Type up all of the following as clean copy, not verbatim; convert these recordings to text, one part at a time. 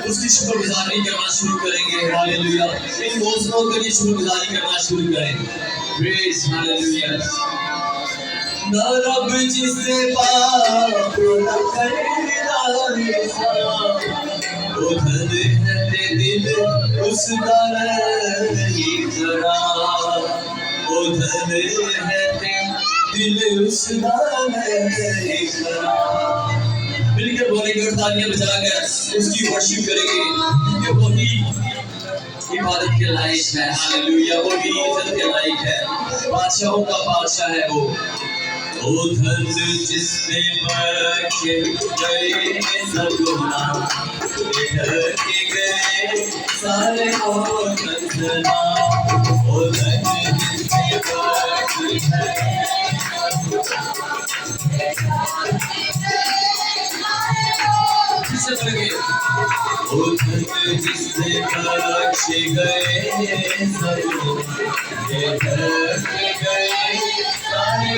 उसकी शुक्रगुजारी करना शुरू करेंगे। हालेलुया। इन मौसमों के लिए शुक्रगुजारी करना शुरू करें। Praise hallelujah. न रब जिससे पाप न करेगा वो धन है ते दिल उसका नहीं जरा वो धन है ते दिल उसका नहीं जरा। मिलकर बोलेंगे और तालियां बजाकर उसकी वर्शिप करेंगे कि वही इबादत के लायक है। हालेलुया। वही इज्जत के लायक है। बादशाहों का बादशाह है वो धन जिसने बख्शे गए सब गुनाह के गए सारे वो कंसना वो धन जिसने बख्शे वो धन जिसने बख्शे गए सब के गए सारे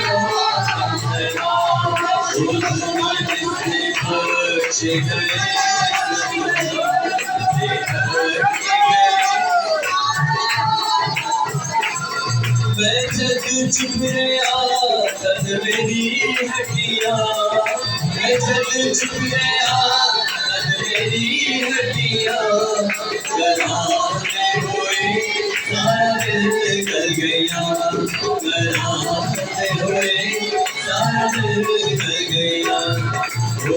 मैं जग चुप रहा तन मेरी हटिया मैं जग चुप रहा तन मेरी हटिया कराते हुए सारा दिल कर गया कराते हुए सारा दिल कर गया वो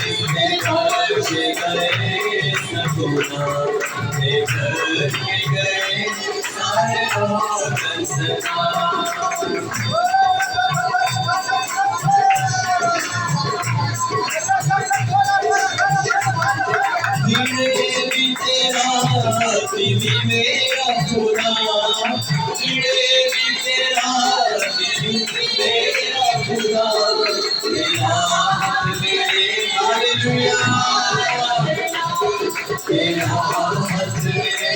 जिसने बख्शे गए सकोना लेकर के गए सारे कंसना धीरे भी तेरा दीदी मेरा खुदा धीरे भी तेरा दीदी मेरा खुदा तेरा हाथ मेरे हालेलुया तेरा हाथ मेरे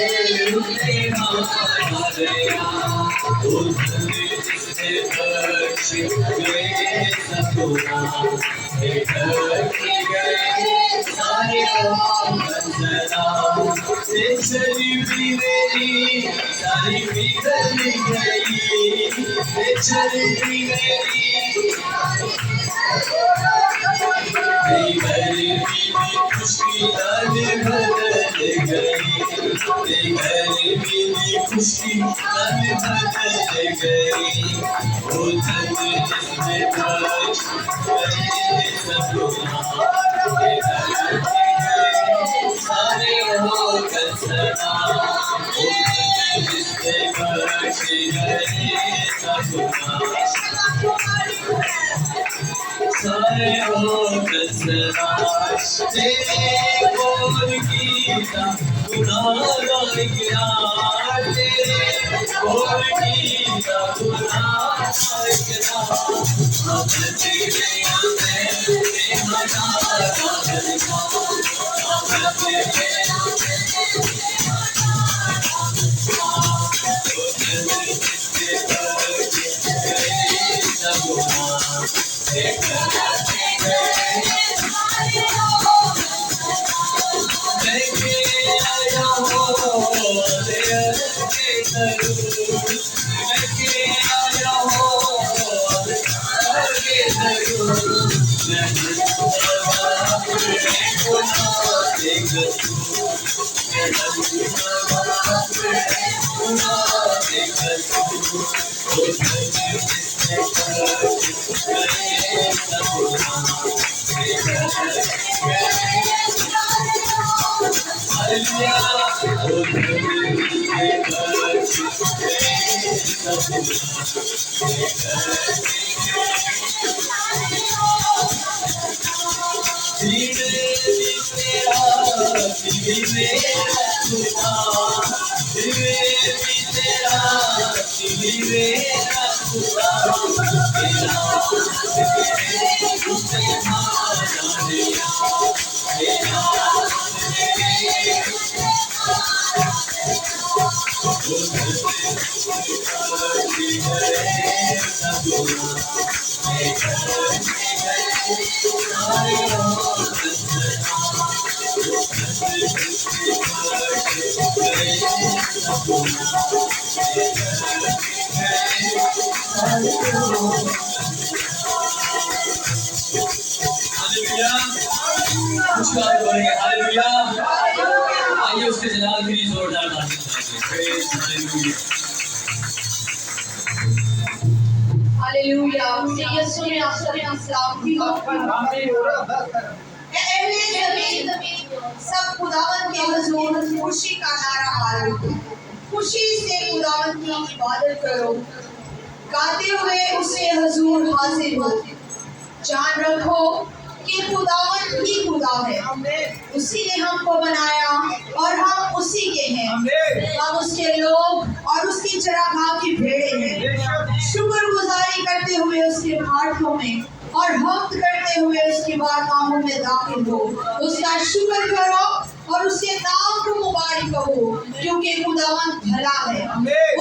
तेरा हालेलुया वो धन जिसने बख्शे गए सकोना लेकर के गए सारे कंसना से चली भी मेरी सारी बिगड़ गई से चली भी मेरी गरीबी खुशी तन बदल गई गरीबी खुशी तन बदल गई वो धन जिसने बख्शे सकोना सारे हो कंसना वो धन जिसने बख्शे गए सकोना सारे हो कंसना तेरे बोल गीता गुनाह गया तेरे बोल गीता गुनाह गया अब तेरे में मना गया अब तेरे हालेलुया। आइए उसके जलाल के लिए जोरदार ताली बजाएंगे। हालेलुया। यीशु में आप सबका सलाम हो। सब खुदावन के हुजूर खुशी का नारा मारो, खुशी से खुदावन की इबादत करो, गाते हुए उसे हुजूर हाजिर हो। जान रखो कि खुदावन ही खुदा है, उसी ने हमको बनाया और हम उसी के हैं। हम उसके लोग और उसकी चरागाह की भेड़े हैं। शुक्रगुजारी करते हुए उसके हाथों में और भक्त करते हुए उसकी बारगाहों में दाखिल हो। उसका शुक्र करो और उसके नाम को मुबारक कहो, क्योंकि खुदावन भला है,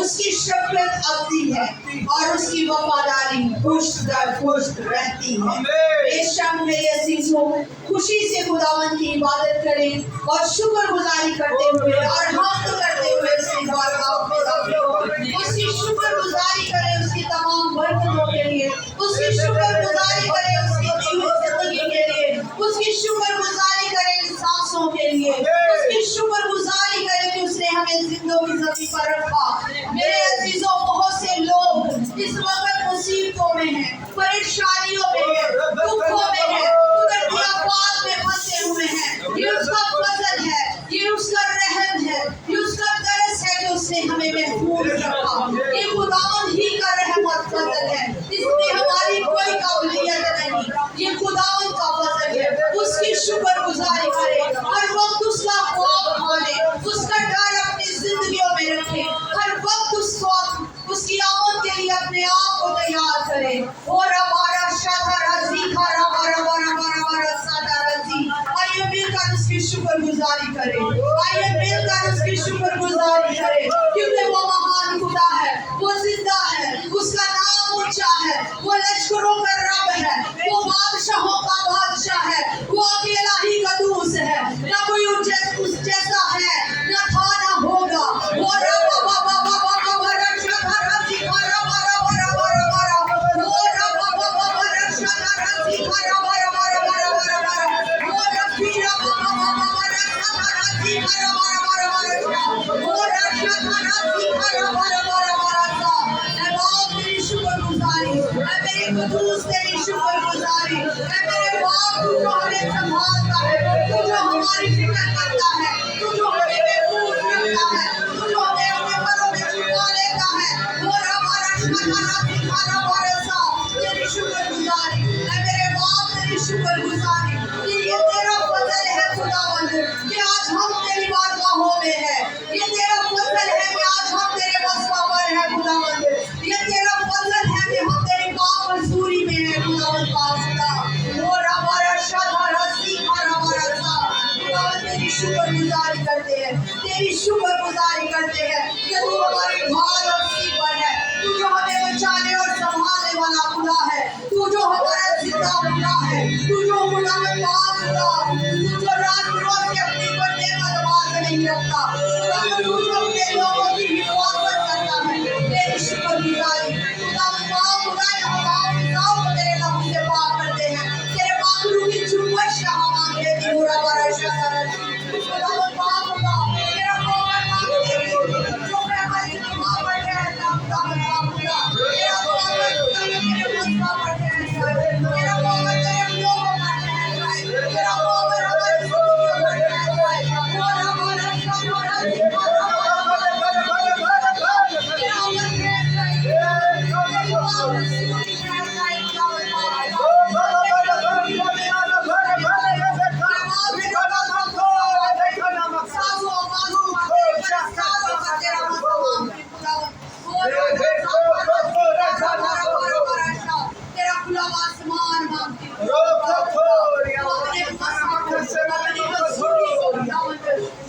उसकी शफकत अबदी है और उसकी वफादारी पुष्ट दर पुष्ट रहती है। बेशक मेरे अजीजों, खुशी से खुदावन की इबादत करें और शुक्रगुजारी करते हुए और भक्त करते हुए उसकी बारगाहों में दाखिल हो। उसकी शुक्रगुजारी करें उसकी तमाम बरकतों के लिए, उसकी शुक्रगुजारी करें उसकी जिंदगी के लिए, उसकी शुक्रगुजारी करें सांसों के लिए, उसकी शुक्रगुजारी करें कि उसने हमें जिंदों की जमीन पर रखा। मेरे अजीजों, बहुत से लोग इस वक्त मुसीबतों में हैं, परेशानियों में हैं, दुखों में हैं, उतरती आफात में फंसे हुए हैं। ये उसका फजल है, ये उसका रहम है, ये उसका तरस है कि उसने हमें महफूज रखा। ये खुदावन ही का रहम और फजल है, इसमें हमारी कोई काबिलियत नहीं, ये खुदावन का फजल है। उसकी शुक्रगुजारी करें, हर वक्त उसका ख्वाब माने, उसका डर अपनी जिंदगियों में रखें, हर वक्त उसकी आमद के लिए अपने आप को तैयार करें। और हमारा शादा राजी खारा बारा बारा बारा बारा सादा राजी। आइए मिलकर उसकी शुक्रगुजारी करें, आइए मिलकर उसकी शुक्रगुजारी करें, क्योंकि वो महान खुदा है, वो जिंदा है, उसका नाम ऊंचा है, वो लश्करों का रब है, वो बादशाहों का बादशाह है, वो अकेला ही कदूस है, ना कोई उस जैसा है, ना था ना होगा। वो रब बाबा बाबा बाबा रक्षा करा सिखारा बारा बारा बारा बारा। वो रब बाबा बाबा रक्षा करा सिखारा बारा बारा बारा बारा बारा। वो रब्बी रब बाबा बाबा रक्षा करा सिखारा बारा बारा बारा। वो रक्षा करा सिखारा बारा बारा बारा। मैं बाप तेरी शुक्रगुजारी, मैं मेरे कदूस तेरी शुक्रगुजारी, मैं मेरे बाप तू जो हमें संभालता है, तू जो हमारी फिक्र करता है, तू जो हमें महफूज रखता है, तू जो हमें अपने परों में छुपा लेता है। वो हमारा शाना सिखाना वारसा तेरी शुक्रगुजारी, मैं मेरे बाप तेरी शुक्रगुजारी कि ये तेरा फजल है खुदावन कि आज हम तेरी बारगाहों में है। ये तेरा फजल है कि आज हम तेरे मसवा पर है खुदावन। ये तेरा फजल है कि हम तेरी काम मजदूरी में है खुदावन पाक खुदा। और हमारा शादा रसी खाना वारसा खुदावन तेरी शुक्रगुजारी करते हैं, तेरी शुक्रगुजारी करते हैं कि तू हमारे भाल और सीपर है, तू जो हमें बचाने और संभालने वाला खुदा है, तू जो हमारा जिंदा खुदा है, तू जो खुदावन पाक खुदा, तू जो रात रोज के अपनी बंदे का दबाव नहीं रखता, खुदावन तू जो अपने लोगों की हिफाजत करता है। तेरी शुक्रगुजारी खुदावन पाक खुदा, हम आप तेरे नाम से पाक करते हैं, तेरे बाबू की जुम्मश का हम लेती हूँ हमारा शादा खुदावन पाक खुदा, तेरा कोबर नाम लेती हूँ जो मैं हमारी मां पर ठहरता खुदावन पाक खुदा, तेरा कोबर तेरे मुस्ता पर ठहरता है, तेरा कोबर तेरे लोगों पर ठहरता है, तेरा कोबर हमारे सुनियों पर ठहरता है। और हमारा शादा खुला आसमान मांगती हूँ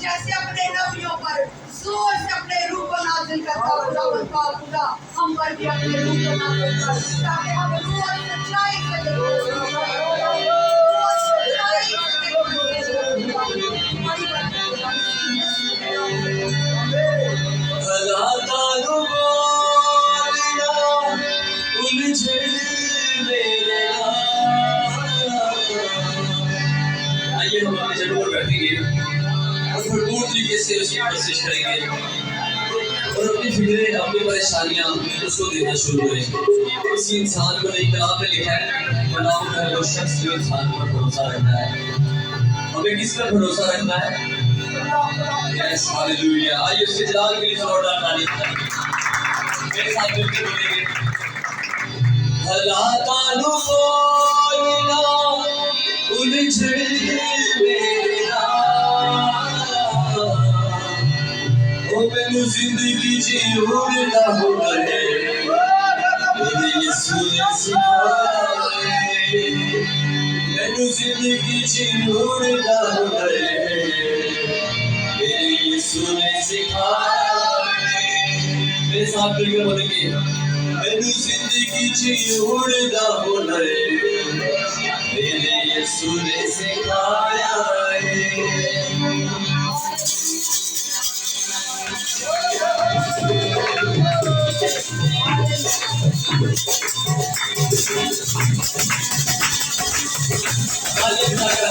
जैसे अपने नबियों पर जोर से अपने रूप को नाजिल करता खुदावंद का खुदा हम पर भी अपने रूप को नाजिल कर ताकि हम रोज सच्चाई से भला तारू बोलना उलझे मेरे आइए हम अपने जगह पर बैठेंगे और भरपूर तरीके से उसकी कोशिश करेंगे और अपनी फिक्रें अपनी परेशानियां उसको देना शुरू करेंगे। किसी इंसान को नहीं कलाम में लिखा है बनाओ है वो शख्स जो इंसान पर भरोसा रखता है। हमें किस पर भरोसा रखना है? Yes hallelujah. आइए उसके जलाल के लिए जोरदार ताली बजाएं। मेरे साथ मिलकर बोलेंगे भला तारू बोलना उलझे मेरा ओ मैनू जिंदगी जीउड़ा हो गए मेरे यीशु ने सिखाए मैनू जिंदगी जीउड़ा हो गए मेरे यीशु ने सिखाए। मेरे साथ मिलकर बोलेंगे मैनू जिंदगी जीउड़ा हो गए मेरे यीशु ने सिखाया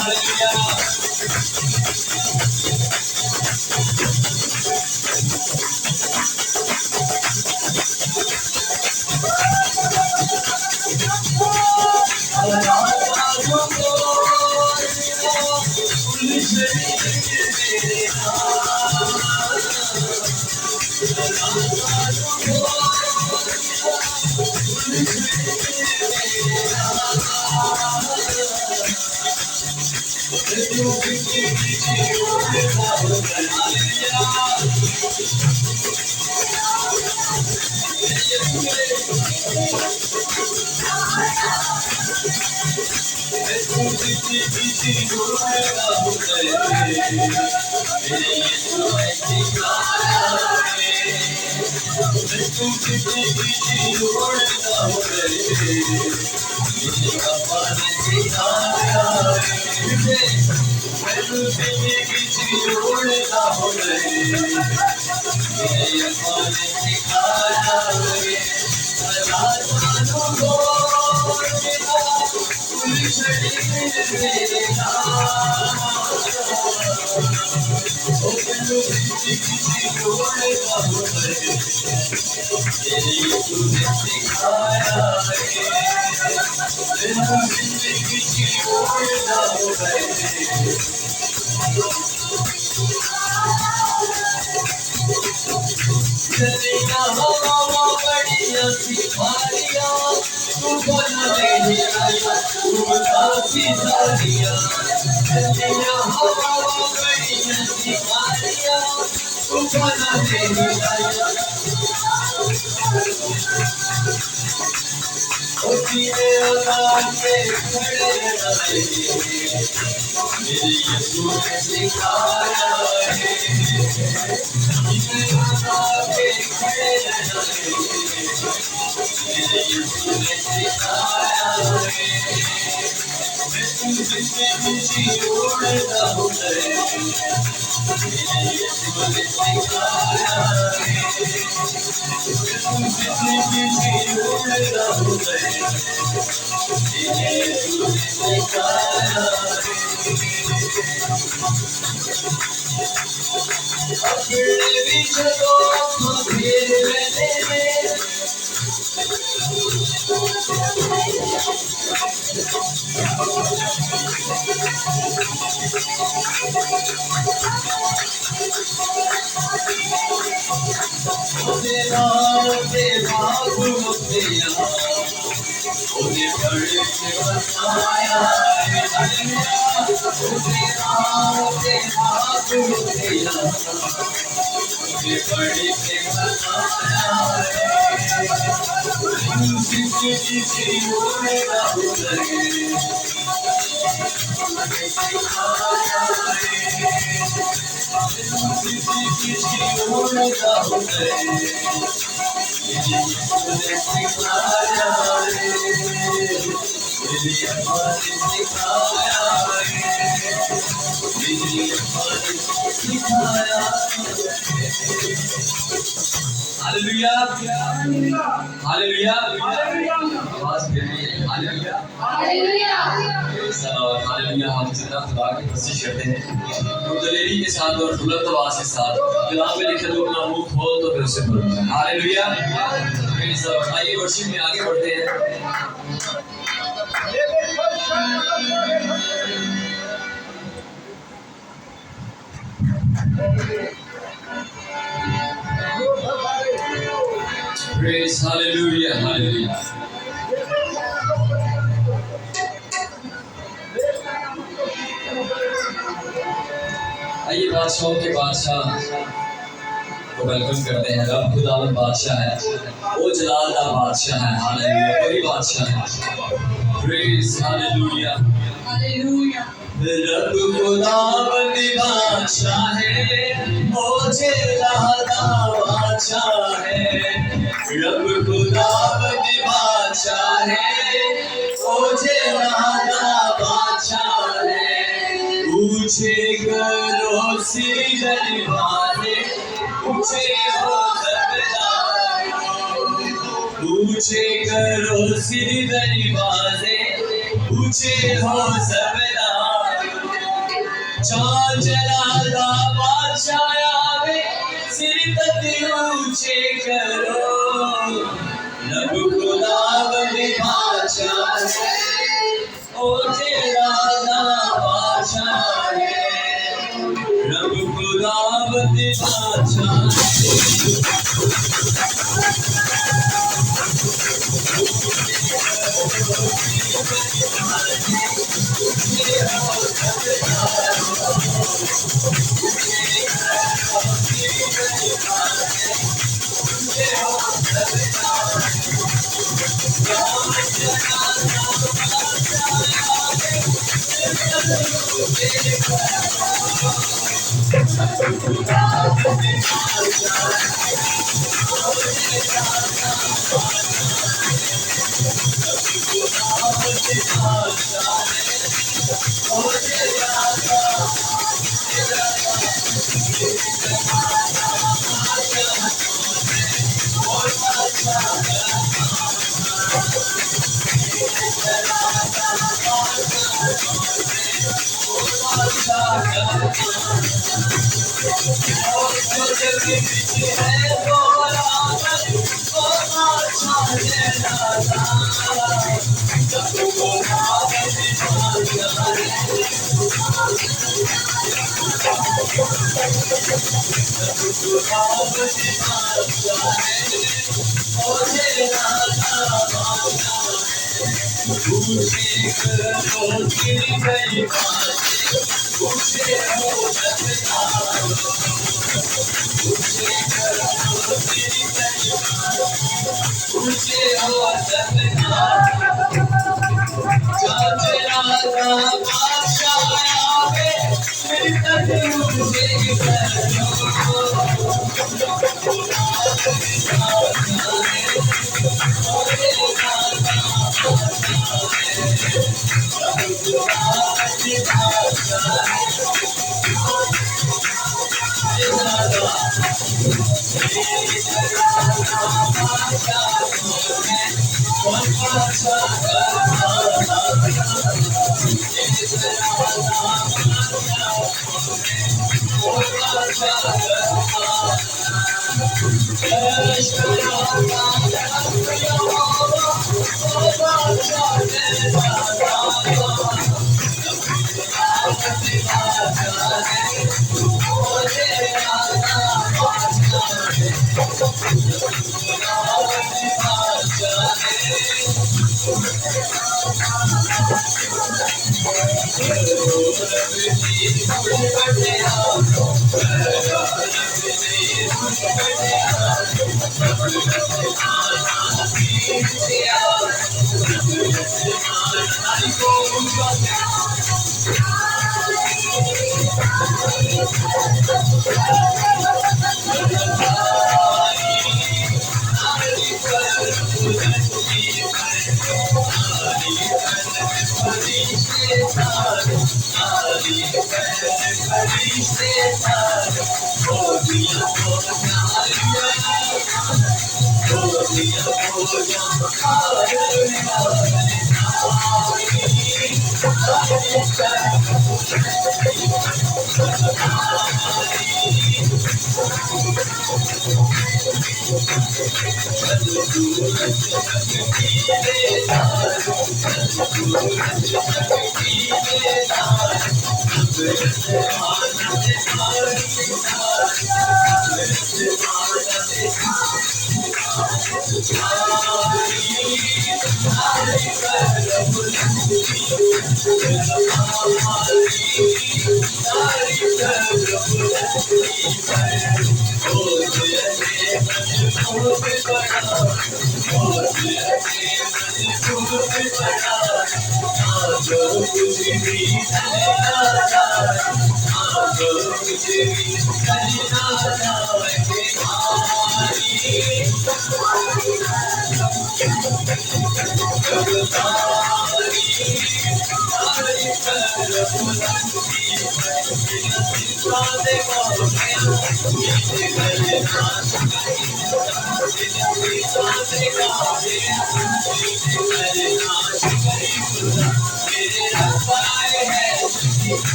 हालेलुया। हालेलुया, हालेलुया, आवाज मेरी हालेलुया, हालेलुया। हम जितना खुदा की प्रस्तुति करते हैं तो दलेरी के साथ और बुलंद आवाज के साथ कलाम में लिखे तो अपना मुंह खोल तो फिर उसे बोलो हालेलुया। आइए वर्शिप में आगे बढ़ते हैं। Praise hallelujah, hallelujah. आइए बादशाहों के बादशाह को वेलकम करते हैं। रब खुदावंद बादशाह है, वो जलालदार बादशाह है, हालेलुया, वही बादशाह है। Praise hallelujah, hallelujah. रब खुदावंद बादशाह है, वो जलालदार बादशाह है। रब खुदावंद बादशाह है, वो जलालदार बादशाह है। ऊंचे करो सिर दरवाजे, ऊंचे हो सबदारों, ऊंचे करो सिर दरवाजे, ऊंचे हो सबदारों। चाँद जलाता बादशाह आवे, सिर तक ऊंचे करो। रब खुदावंद बादशाह है, ओ जलालदार बादशाह है। रब खुदावंद बादशाह है।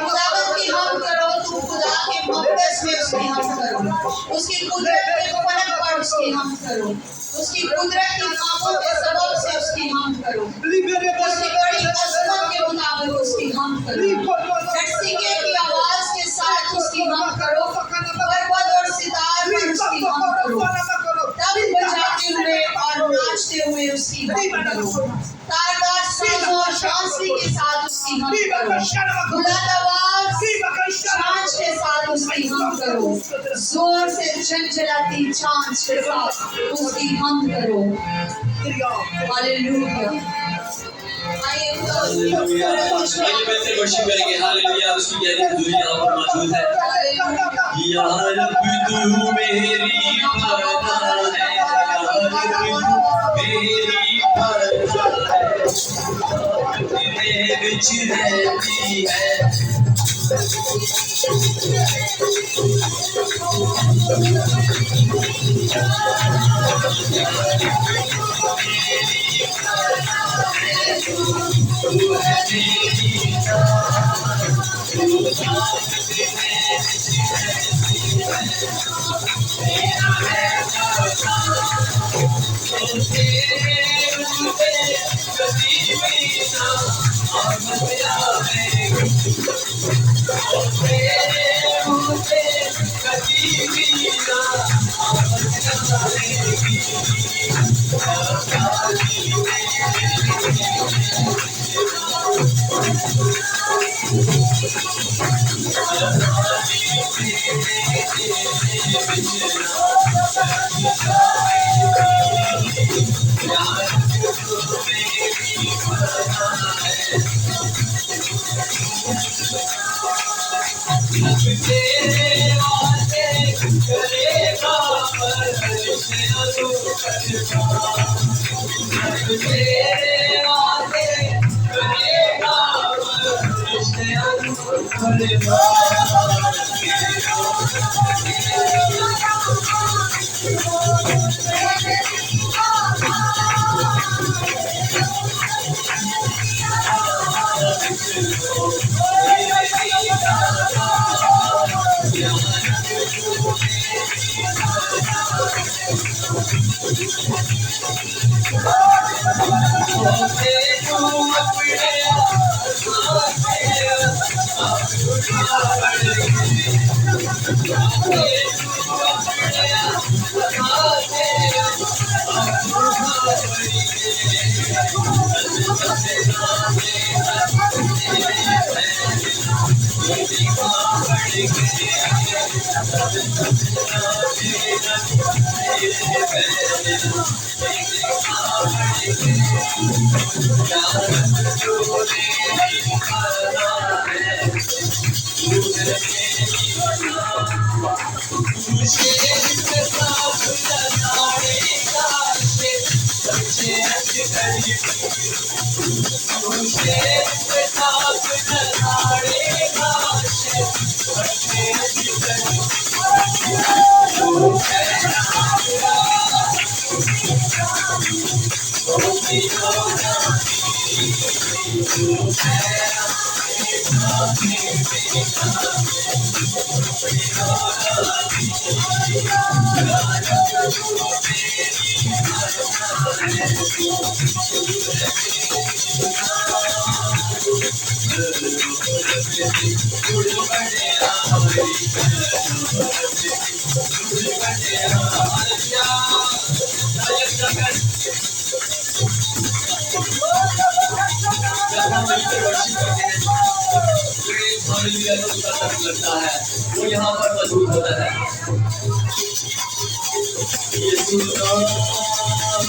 खुदावंद की हम करो, तुम खुदा के मक़दस में उसकी हम करो, उसकी कुदरत के फलक पर उसकी हम करो, उसकी कुदरत के कामों के सबब से उसकी हम करो, उसकी बड़ी कसमत के मुताबिक उसकी हम करो, लड़सिके की आवाज के साथ उसकी हम करो, पर्वत और सितार पर उसकी हम करो, तब बजाते हुए और नाचते हुए उसकी हम करो, तारदार साज़ों और शांसी के साथ उसकी हम करो, बुलंद आवाज छाछ के साथ उसकी हम करो, जोर से झंझलाती छाछ के साथ उसकी हम करो। हालेलुया। वर्शिप करेंगे। हालेलुया। उसकी गहरी हज़ूरी यहाँ पर मौजूद है। या रब तू मेरी पनाह है, या रब तू मेरी पनाह है, तेरे विच रहती है। लगता है वो यहाँ पर मजबूत होता है। यीशु नाम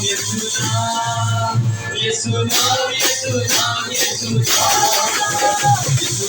यीशु नाम यीशु नाम यीशु नाम यीशु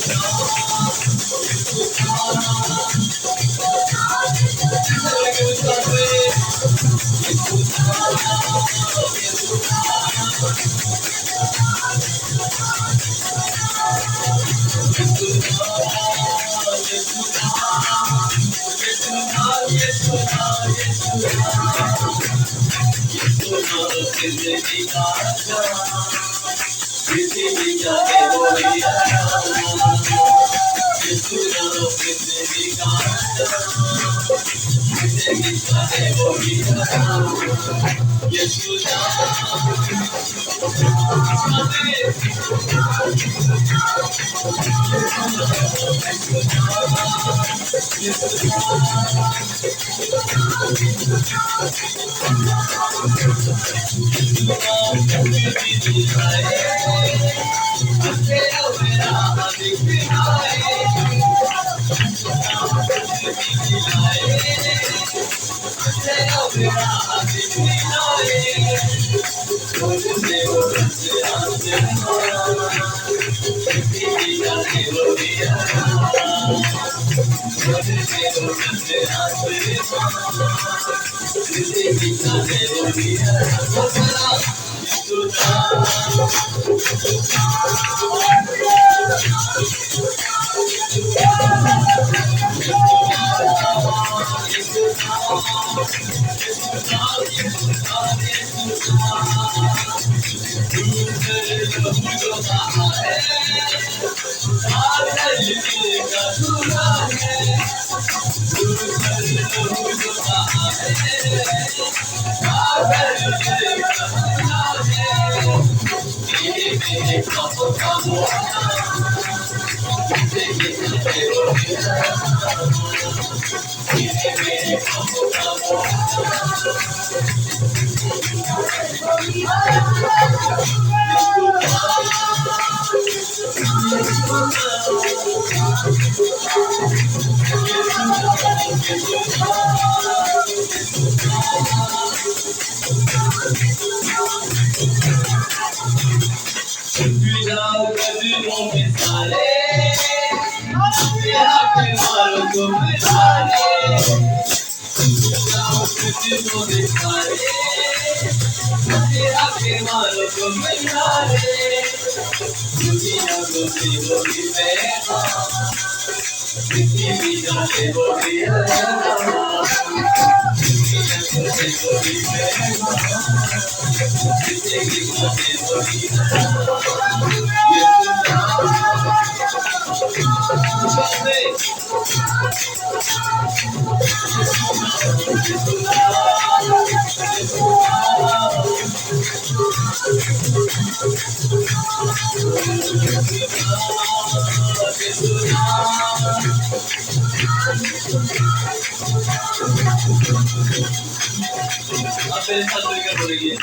आप मेरे साथ मिलकर बोलेंगे,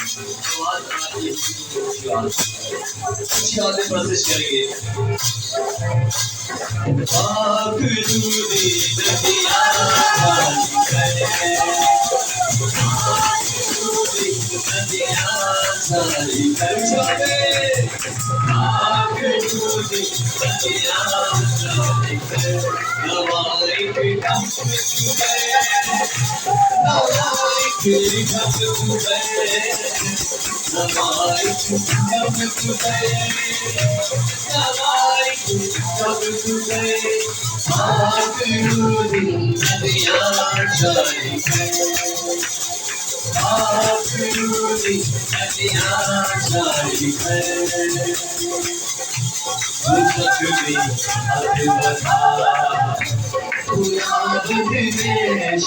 आवाज आती है, अच्छी आवाज में प्रोसेस करेंगे। आँख दूधी नदिया सारी करे, नदिया सारी करे, आँख दूधी नदिया सारी करे, हमारे पिता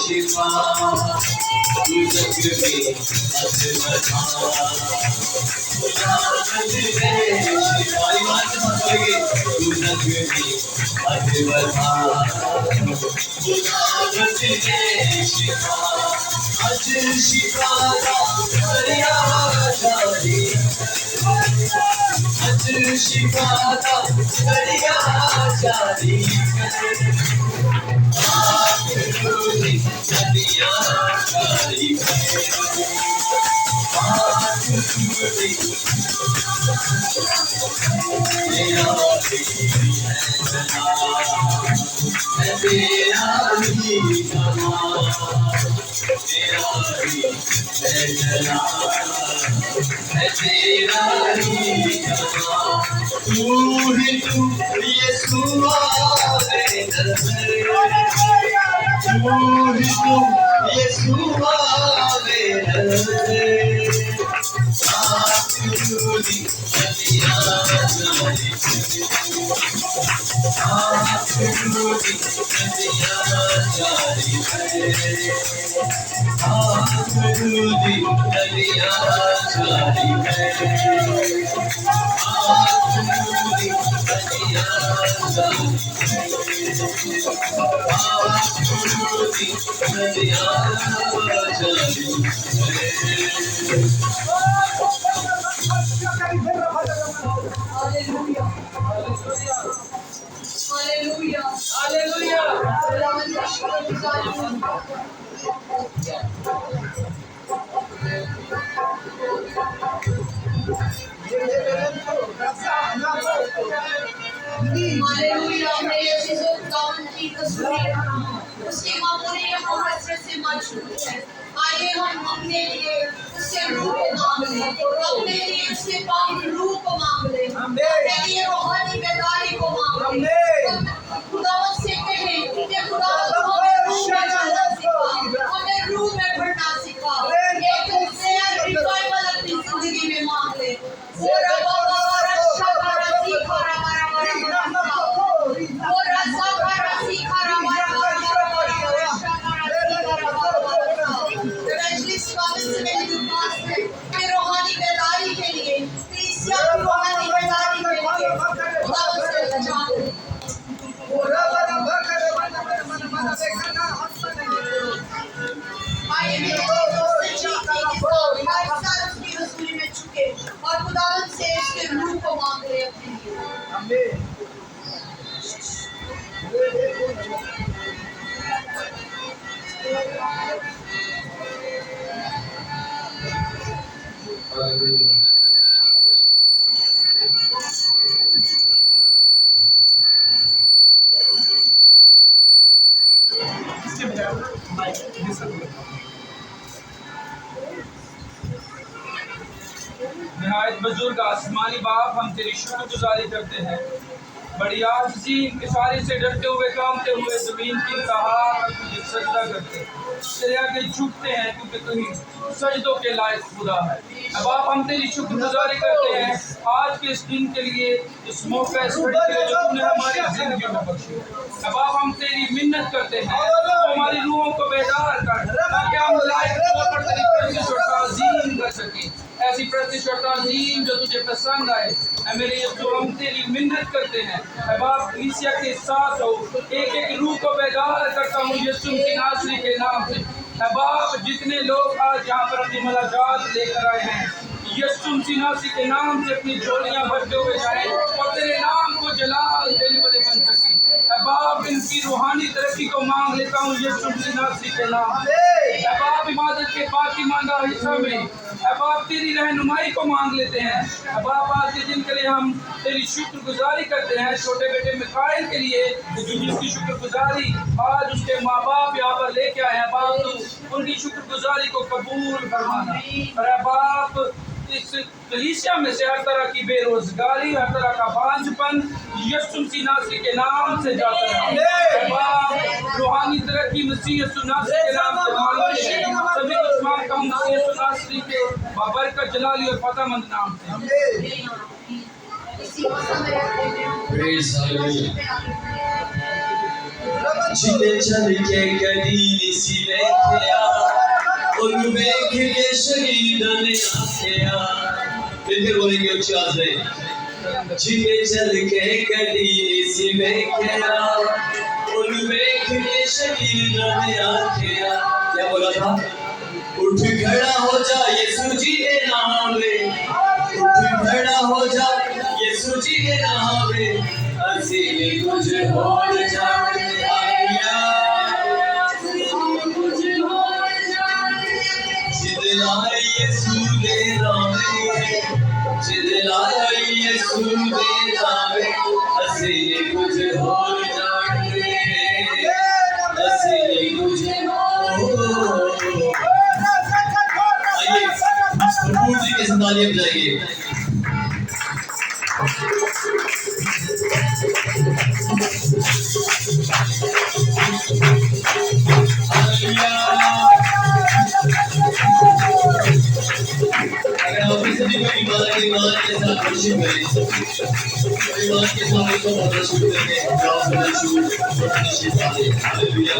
शिफा उसके मामूली हसरत से मशहूर है। आइए हम अपने लिए उससे रूप मांग ले, अपने लिए उसके पाक रूप मांग ले, अपने लिए रूहानी बेदारी को मांग ले। खुदावंद से कहें कि खुदावंद हमें रूह में चलना सिखा, हमें रूह में बढ़ना सिखा। एक नया रिवाइवल अपनी जिंदगी में मांग ले। और खुदावंद से इसके रूह को मांग ले अपने लिए। निहायत बुजुर्ग आसमानी बाप, हम तेरी शुक्रगुजारी करते हैं। बड़ी आजिज़ी इंकिसारी से डरते हुए कामते हुए ज़मीन की इंतहा पर तुझे सजदा करते हैं, तेरे आगे झुकते हैं क्योंकि तू ही सजदों के लायक खुदा है। अब आप हम तेरी शुक्रगुजारी करते हैं आज के इस दिन के लिए, इस मौके इस घड़ी के लिए जो तूने हमारी जिंदगी में बख्शी। अब आप हम तेरी मिन्नत करते हैं तो हमारी रूहों को बेदार कर, ताकि हम लायक तौर पर तेरी प्रस्तिश और ताज़ीम कर सकें, ऐसी प्रस्तिश और ताज़ीम जो तुझे पसंद आए। मेरे यीशु, हम तेरी मिन्नत करते हैं अब आप कलीसिया के साथ हो, एक एक रूह को बेदार करता हूँ यीशु के नासरी के नाम से है बाप, जितने लोग आज यहाँ पर अपनी मुलाकात लेकर आए हैं, यीशु मसीह के नाम से अपनी झोलियां भरते हुए जाएं और तेरे नाम को जलाल देने वाले बन सकें। है बाप, इनकी रूहानी तरक्की को मांग लेता हूँ यीशु मसीह के नाम से। है बाप, इबादत के पाकीमानदा हिस्सा में है बाप तेरी रहनुमाई को मांग लेते हैं। है बाप, आज के दिन के लिए हम तेरी शुक्रगुजारी करते हैं, छोटे बेटे मिकाइल के लिए जिसकी शुक्रगुजारी आज उसके माँ बाप यहाँ पर लेके आए हैं। बाप, तू उनकी शुक्रगुजारी को कबूल फरमाना। और है बाप, इस कलीसिया में से हर तरह की बेरोजगारी, हर तरह का बांझपन यीशु मसीह के नाम से जाता है। बाप, रूहानी तरक्की मसीह यीशु के नाम से मांगते हैं। सभी कुछ मांगता हूँ मसीह यीशु के बाबरकत जलाली और फतेहमंद नाम से। जिले चल के गली सी देखिया उन वेख के शहीद ने आखिया। फिर बोलेंगे उच्च आवाज में, जिले चल के गली सी देखिया उन वेख के शहीद ने आखिया। क्या बोला था? उठ खड़ा हो जा यीशु जी के नाम में, उठ खड़ा हो जा यीशु जी के नाम में, असीले कुछ होड़ जाने आया। जिदलाई यीशु दे नाम में, जिदलाई यीशु दे नाम में, असीले कुछ होड़ जाने, असीले कुछ होड़। आइए प्रभु जी के साथ तालियां बजाइए। अगर आप सभी को ईमान के साथ वर्शिप करें, ईमान के साथ को वर्शिप करेंगे, प्रार्थना करना शुरू करें। हालेलुया।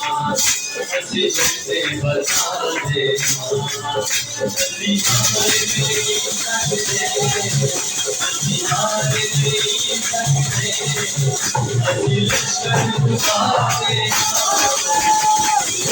अच्छे झंडे बजा देना, हथियार नहीं सकते, हथियार नहीं सकते, अभी लश्कर उठा देना, अच्छे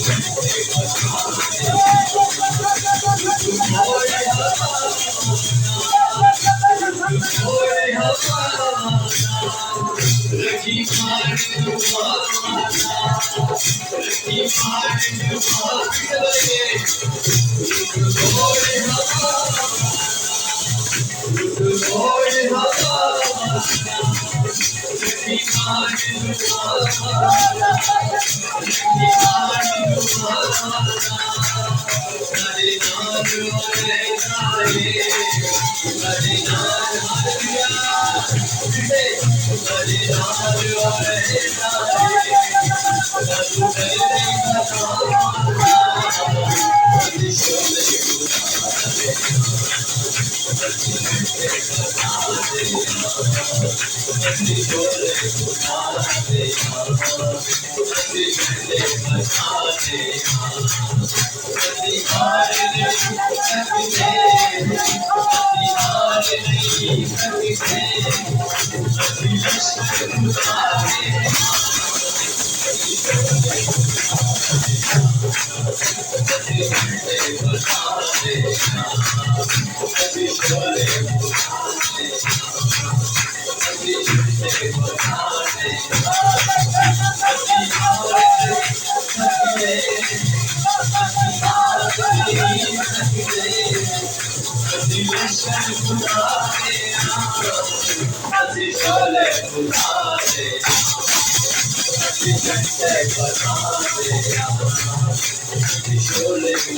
झंडे अच्छे शोले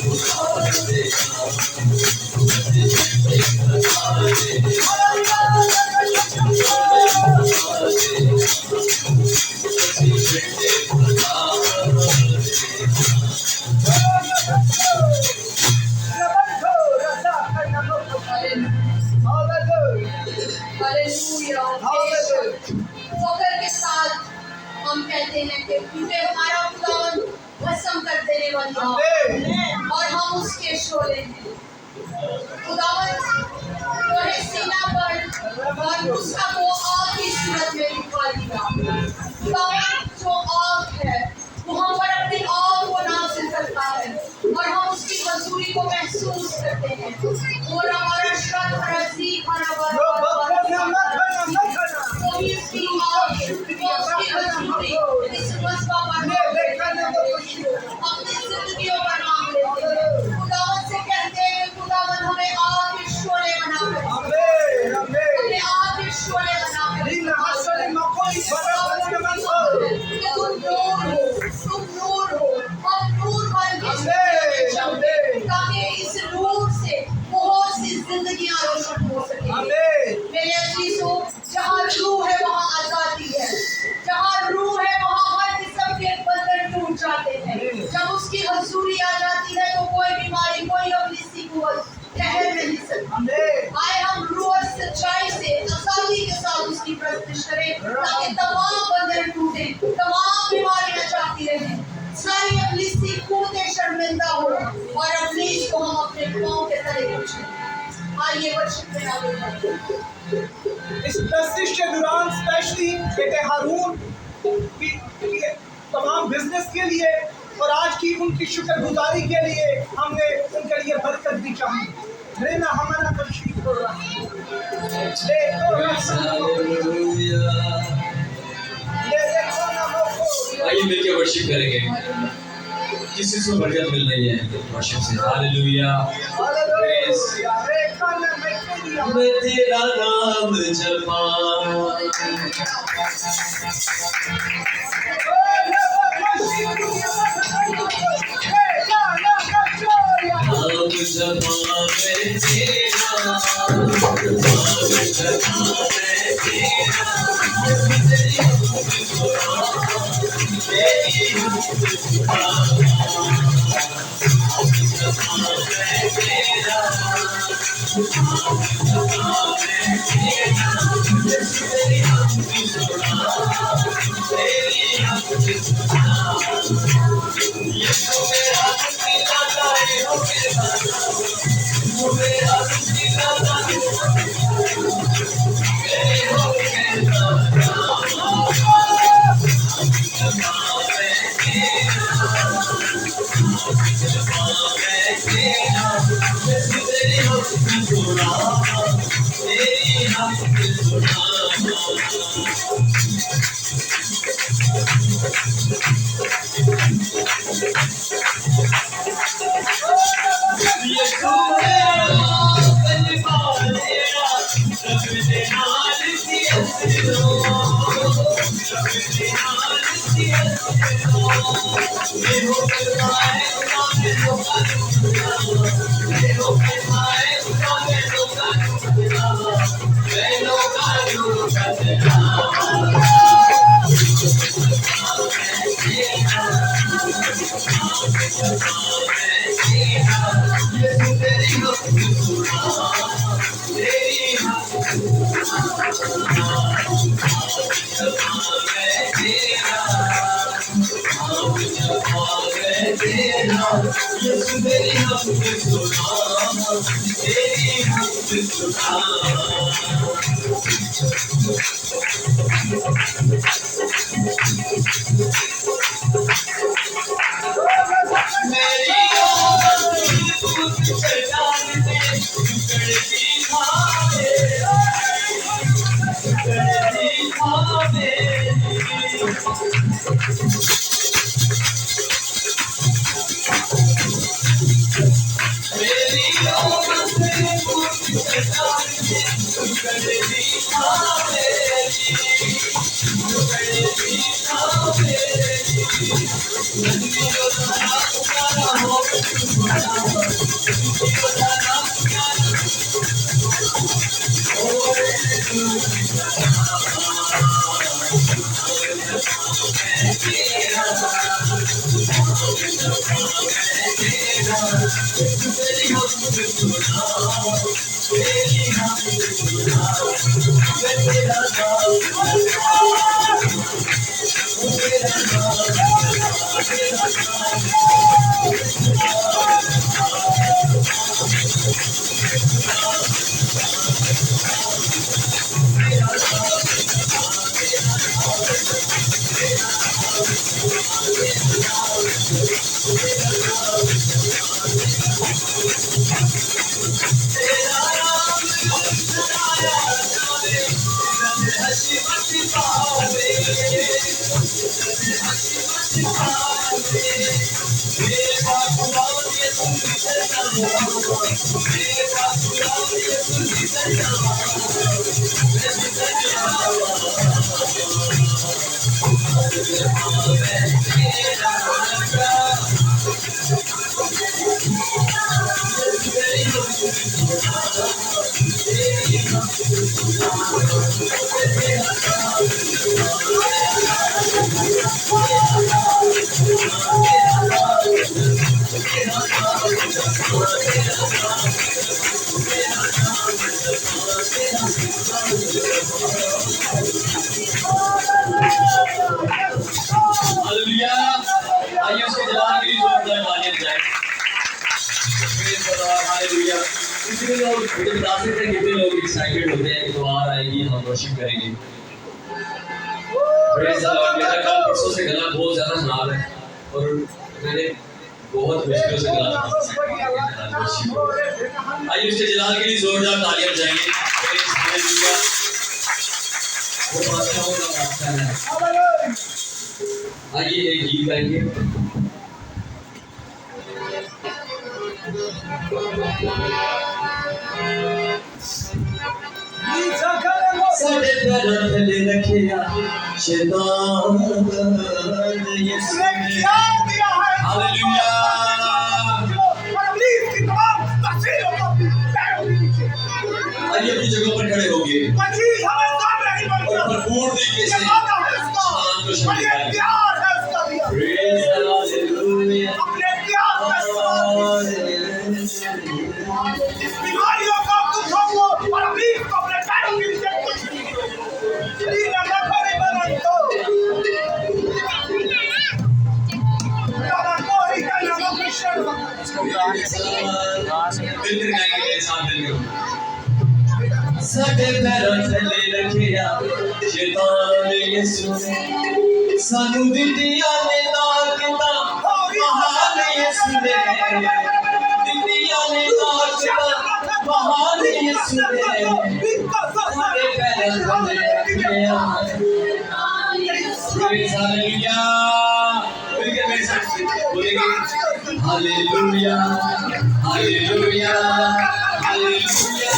उठा देना, फख्र के साथ हम कहते हैं कि क्योंकि हमारा खुदावन भस्म कर देने वाला और हम उसके शोले हैं। खुदावन तो है सीना पर और उसका वो आग की सूरत में दिखा दिया। खुदावन जो आग है वो हम पर अपनी आग को नाज़िल करता है और हम उसकी हजूरी को महसूस करते हैं। और हमारा श्रद्ध रज़ी खाना जिंदगियां रोशन हो सके। आमीन। मेरे अजीजों, जहाँ रूह है वहाँ आजादी है, जहाँ रूह है वहाँ हर किस्म के बंधन टूट जाते हैं। जब उसकी हजूरी आ जाती है तो कोई बीमारी, कोई अबलीसी कुव्वत ठहर नहीं सकती। आमीन। आए हम रूह और सच्चाई से आजादी के साथ उसकी प्रस्तुत करें ताकि तमाम बंधन टूटे, तमाम बीमारियां जाती रहें, सारी अबलीसी कूदे शर्मिंदा हो और अबलीस को हम अपने पाँव के तले पूछें। आइए वर्शिप में आगे बढ़ें। इस प्रशिश के दौरान स्पेशली बेटे हारून की तमाम बिजनेस के लिए और आज की उनकी शुक्रगुजारी के लिए हमने उनके लिए बरकत भी चाहिए। रहना हमारा तशरीफ हो रहा है। आइए मिलके वर्शिप करेंगे। किसी से बरकत मिल रही है वर्शिप से। हालेलुया। मैं तेरा नाम जपाऊं, नाम जपा मैं तेरा, नाम जपा मैं तेरा, हालेलुया। आइए उसके जलाल के लिए जोरदार तालियां बजाएं। Praise the Lord, hallelujah. कितने लोग मुझे बता सकते हैं कितने लोग एक्साइटेड होते हैं कि त्योहार आएगी हम वर्शिप करेंगे। Praise the Lord. मेरा कल परसों से गला बहुत ज़्यादा खराब है और मैंने बहुत मुश्किलों से गला आइए उसके जलाल के लिए जोरदार तालियां बजाएंगे। Praise hallelujah. वो बादशाहों का बादशाह है। आइए एक गीत गाएंगे। साढ़े पैरों थले रखिया शैतान क्या दिया है हालेलुया। इब्लीस की तमाम तस्वीरों को अपने पैरों के नीचे आइए अपनी जगह पर खड़े होंगे मजीद हमें सामने नहीं और बनता भरपूर तरीके से ये वादा है उसका शान को और शक्ति ये पाएंगे। प्यार है उसका दिया प्रेज़ द लॉर्ड, हालेलुया। अपने प्यार का स्वाद इस बीमारियों को दुखों को और अमीर को अपने पैरों के नीचे कुछ नहीं शरीर में रखो नहीं बना तो ही करना वो कृष्ण मिलकर गाएंगे मेरे साथ मिलकर। साढ़े पैरों थले रखिया शैतान यीशु ने सानू दित्तियां ने ताकतां महान यीशु ने दित्तियां ने ताकतां महान यीशु ने साढ़े पैरों थले रखिया। Praise hallelujah. मिलकर मेरे साथ बोलेंगे हालेलुया हालेलुया हालेलुया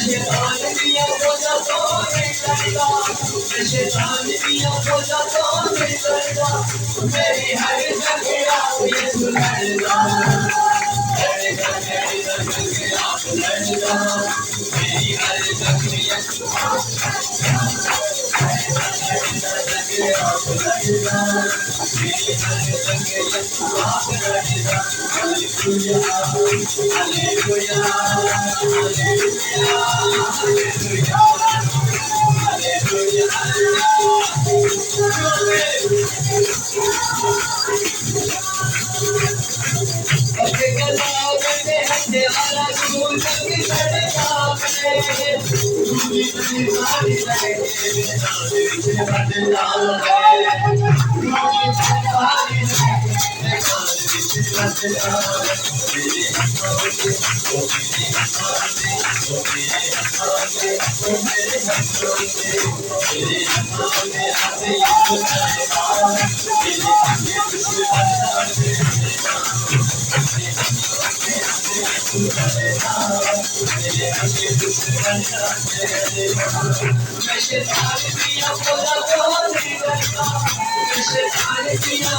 शैतान दिया बोझा तो नहीं करता, मैं शैतान दिया बोझा तो नहीं करता, मेरी हर जगह आप यीशु लड़ता, मेरी हर जगह आप लड़ता, मेरी हर जगह यीशु आप लड़ता, मेरी हर जगह यीशु आप लड़ता, हालेलुया हालेलुया हालेलुया हालेलुया अपने कलाम में हंसने वाला झूल करके लड़का है, झूली झूली सारी लगे बीच बदला है, झूली सारी लगे बीच बदला है, मेरे हाथों से वो मेरे हाथों से वो मेरे हाथों से वो मेरे हाथों से मेरे हाथों में आते यीशु लड़का है, मेरे आगे यीशु लड़का है, मैं शैतान दिया बोझा तो नहीं करता, मैं शैतान दिया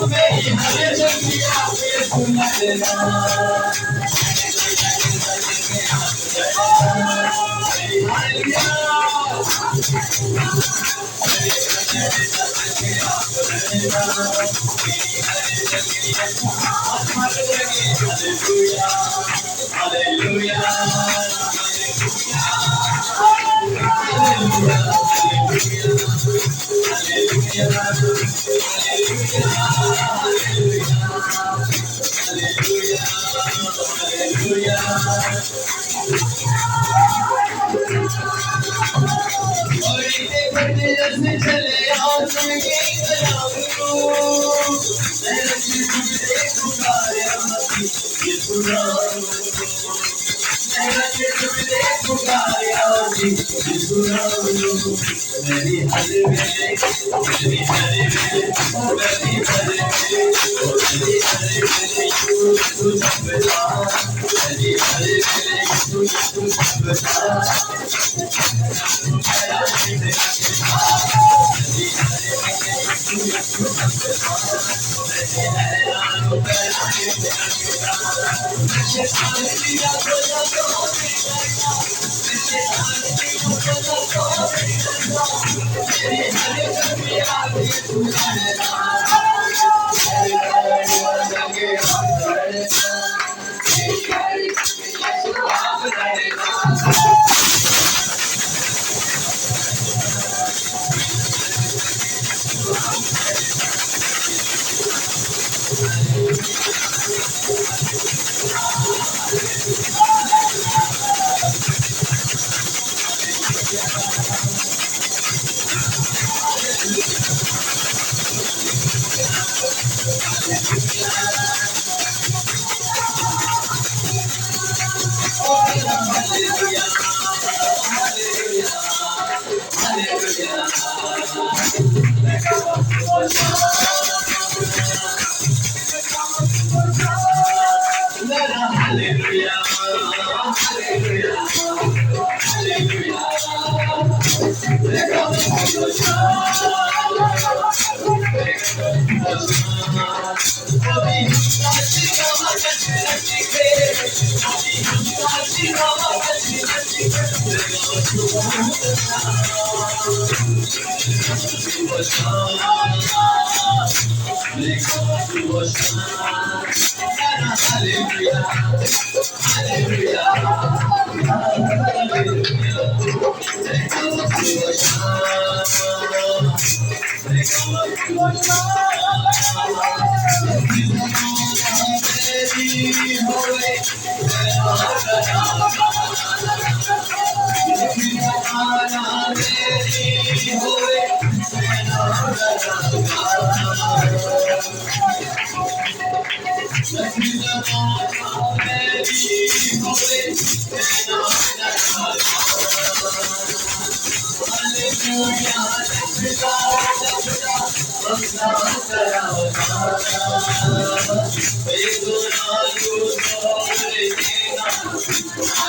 मेरी हर जगह आप यीशु लड़ता, हालेलुया चले आओ मेरी हर मेरी हर मेरी हर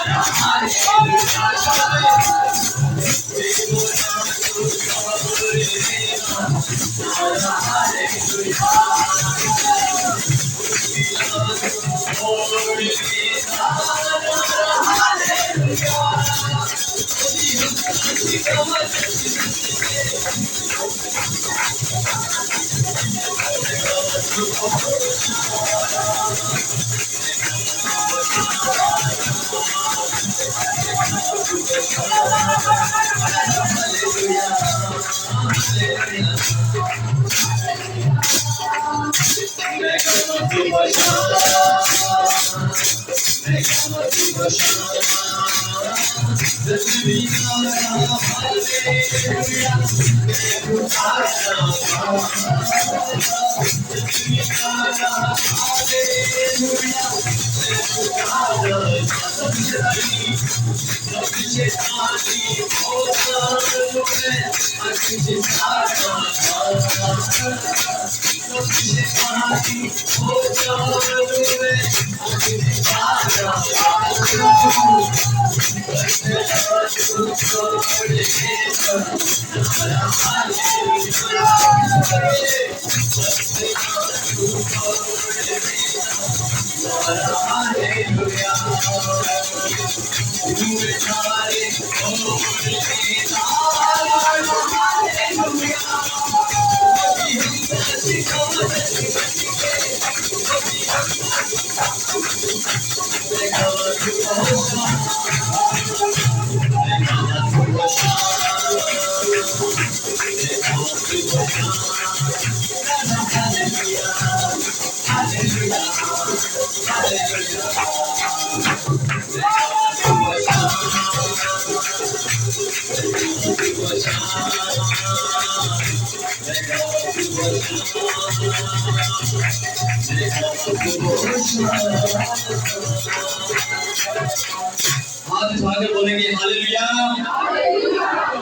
हाथ उठाकर बोलेंगे hallelujah.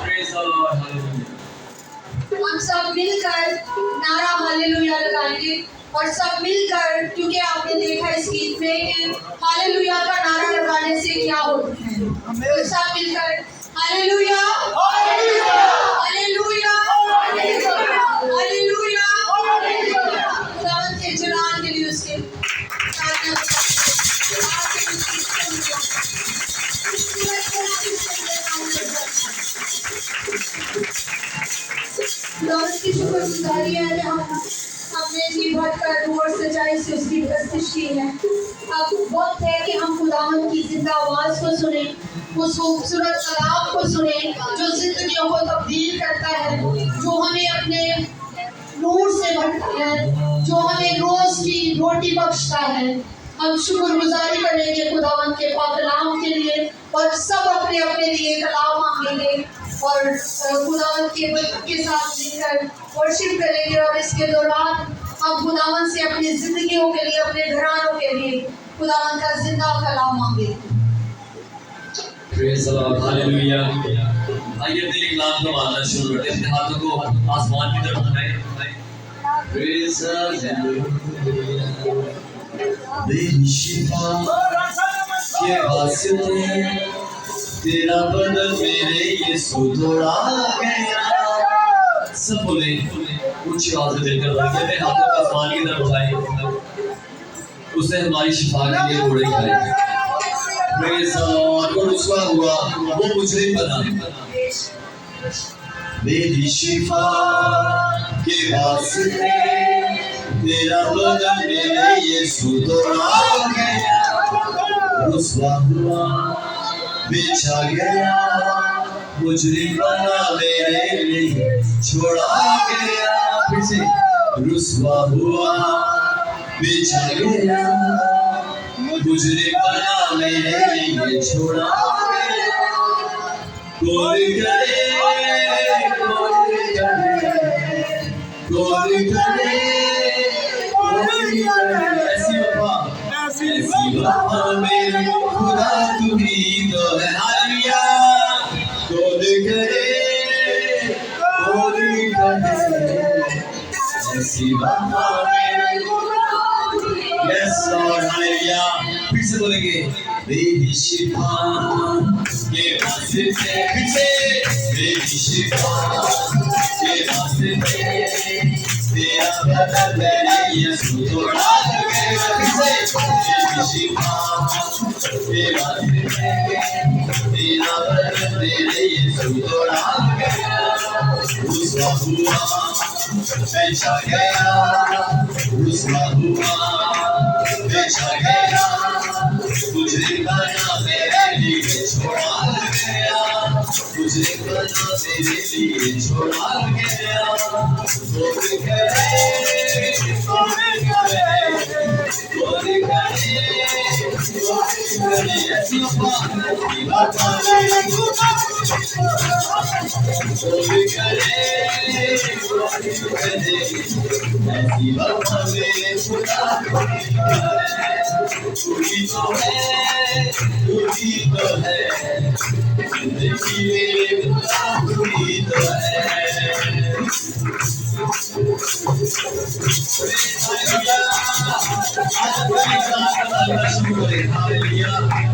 Praise the Lord, hallelujah. हम सब मिलकर नारा हालेलुया लगाएंगे और सब मिलकर, क्योंकि आपने देखा इस गीत में कि हालेलुया का नारा लगाने से क्या होता है, तो सब मिलकर हालेलुया हालेलुया हालेलुया हालेलुया खुदावंद के जलाल के लिए उसके खुदावंद की शुक्रगुजारी है कि हमने जी भरकर रूह और सच्चाई से उसकी प्रस्तुति की है। अब वक्त है कि हम खुदावंद की जिंदा आवाज को सुने, उस खूबसूरत कलाम को सुने जो जिंदगियों को तब्दील करता है, जो हमें अपने नूर से भरता है, जो हमें रोज की रोटी बख्शता है। हम शुक्रगुजारी करेंगे खुदावंद के पाक कलाम के लिए और सब अपने अपने लिए कलाम मांगेंगे और खुदावंद के बरकत के साथ मिलकर वर्शिप करेंगे। और इसके दौरान हम खुदावंद से अपनी जिंदगियों के लिए, अपने घरानों के लिए खुदावंद का जिंदा कलाम मांगेंगे। Praise the Lord, hallelujah. आइए दिल की लात को मारना शुरू करते हैं, अपने हाथों को आसमान की तरफ उठाएं। Praise hallelujah. बेशिफा के वास्ते तेरा बदन मेरे यीशु तोड़ा गया। सब बोले ऊंची आवाज में दिलकर बोलेंगे, अपने हाथों को आसमान की तरफ उठाएं, उसे हमारी शिफा के लिए तोड़े खाएंगे। Praise the Lord. और रुसवा हुआ वो मुजरिम बना, मेरी शिफा के वास्ते तेरा बदन मेरे यीशु तोड़ा गया। रुसवा हुआ बेचा गया, मुजरिम बना मेरे लिए छोड़ा गया। फिर से रुसवा हुआ बेचा गया, मुजरिम बना मेरे लिए छोड़ा गया। कोई करे कोई करे कोई करे कोई करे, ऐसी वफा मेरे खुदा तू ही तो है। हालेलुया। कोई करे कोई करे, ऐसी वफा मेरे यस लॉर्ड, हालेलुया। फिर से बोलेंगे, मेरी शिफा के वास्ते, फिर से मेरी शिफा के वास्ते तेरा बदन मेरे यीशु तोड़ा गया। फिर से मेरी शिफा के वास्ते तेरा बदन मेरे यीशु तोड़ा हुआ बेचा गया, रुसवा हुआ बेचा गया, तुझे बना मेरे लिए छोड़ा गया, तुझे बना मेरे लिए छोड़ा गया। कोई करे ऐसी बात नहीं बता ऐसी बात में खुदा तू ही तो है, तू ही तो है जिंदगी में खुदा, तू ही तो है।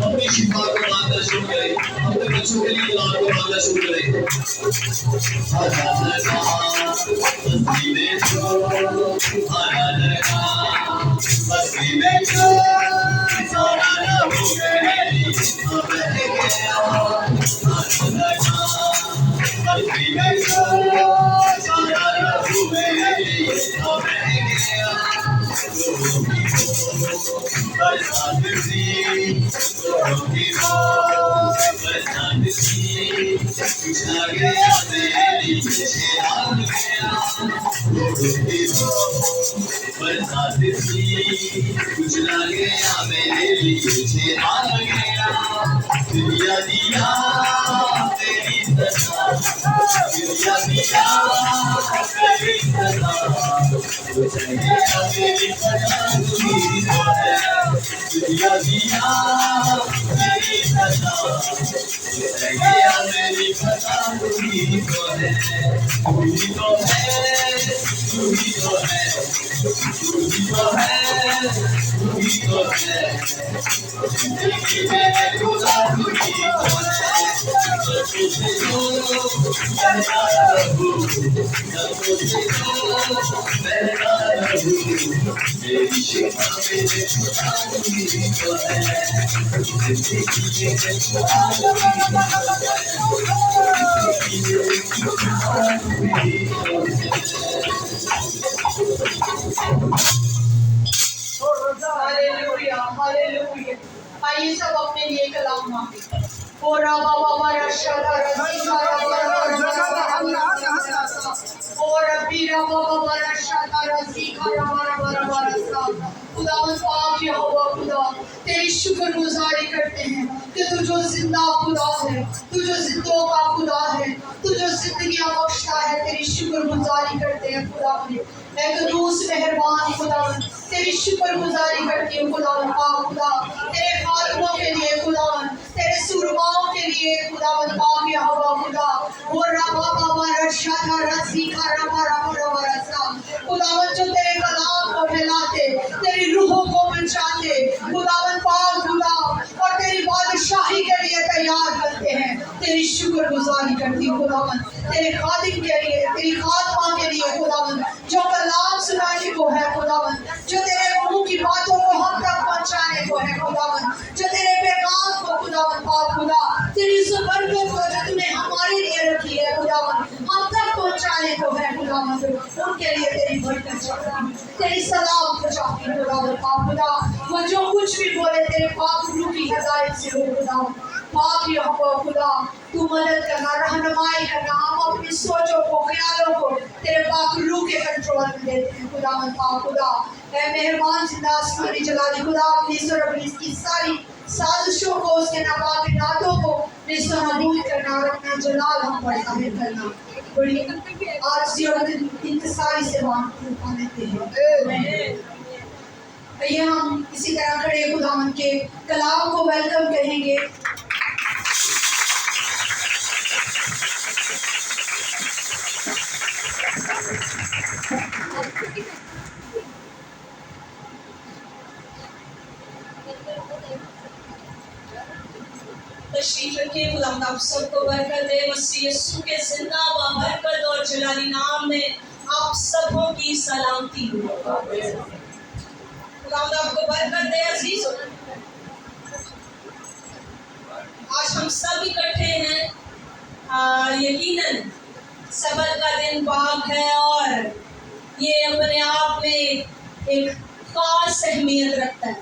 अपनी शिफा को मानना शुरू करें, अपने बच्चों के लिए लाल को मानना शुरू करें। कुछ ना गया मेरे लिए आ गया, दुनिया दिया तेरी सदा, दुनिया दिया तेरी सदा, कुछ गया मेरी सदा, तू ही तो है, दुनिया दिया तेरी सदा, कुछ गया मेरी सदा, तू ही तो है, तू ही तो है, तू ही तो है, तू ही तो है, तू ही तो है, जिंदगी में खुदा तू ही तो है, सबसे जो बहता रहूं, सबसे जो बहता रहूं, मेरी शिफा मेरे खुदा तू ही तो है, जिंदगी में खुदा तू ही तो है। Hallelujah, hallelujah. आइए सब अपने लिए कलाम मांगे। ओ राबा बाबा रशादा रसीदा राबा ओ रब्बी राबा बाबा रशादा रसीदा राबा राबा रसा। खुदावंद पाक यहोवा खुदा, तेरी शुक्रगुजारी करते हैं कि तू जो जिंदा खुदा है, तू जो जिंदों का खुदा है, तू जो जिंदगियां बख्शता है, तेरी शुक्रगुजारी करते हैं खुदावंद। कदूस मेहरबान खुदावंद, तेरी शुक्रगुजारी करती हूँ खुदावंद पाक खुदा, तेरे खातमों के लिए खुदावंद, तेरे सुरमाओं के लिए खुदावंद पाक यहोवा खुदा। वो रबा बाबा रशादा रसीदा राबा राबा रसा। खुदावंद जो तेरे कलाम को फैलाते, तेरी रूहों को बचाते खुदावंद पाक खुदा, और तेरी बादशाही के लिए तैयार करते हैं, तेरी शुक्रगुजारी करती हूँ खुदावंद, तेरे खादिम के लिए, तेरी खातमा के लिए खुदावंद, जो कलाम सुनाने को है खुदावंद, जो तेरे मुंह की बातों को हम तक पहुंचाने को है खुदावंद, जो तेरे पैगाम को खुदावंद पाक खुदा, तेरी उस बरकत को जो तूने हमारे लिए रखी है खुदावंद, हम तक पहुंचाने को है खुदावंद, उनके लिए तेरी बरकत चाहती हूं, तेरी सलाम को चाहती हूं खुदावंद पाक खुदा। वो जो कुछ भी बोले तेरे पाक रूह की हिदायत से हो खुदावंद पाक यहोवा खुदा, तू मदद करना, रहनुमाई करना, हम अपनी सोचों को, ख्यालों को तेरे पाक रूह के कंट्रोल में देते हैं खुदावंद पाक खुदा। ऐ मेहरबान जिंदा आसमानी जलाली खुदा, अपनी अपनी इसकी सारी साजिशों को, उसके नापाक इरादों को निस्तानाबूद करना और अपना जलाल हम पर जाहिर करना, बड़ी आजिज़ी और इंतसारी से मांगते लेते हैं। आइए हम इसी तरह खड़े खुदावंद के कलाम को वेलकम कहेंगे। तशरीफ रखिए। खुदावंद आप सबको बरकत दे। मसीह यीशु के जिंदा व बरकत और जलाली नाम में आप सबों की सलामती हो। खुदावंद आपको बरकत दे अजीज। आज हम सब इकट्ठे हैं, यकीनन सबर का दिन पाक है और ये अपने आप में एक खास अहमियत रखता है।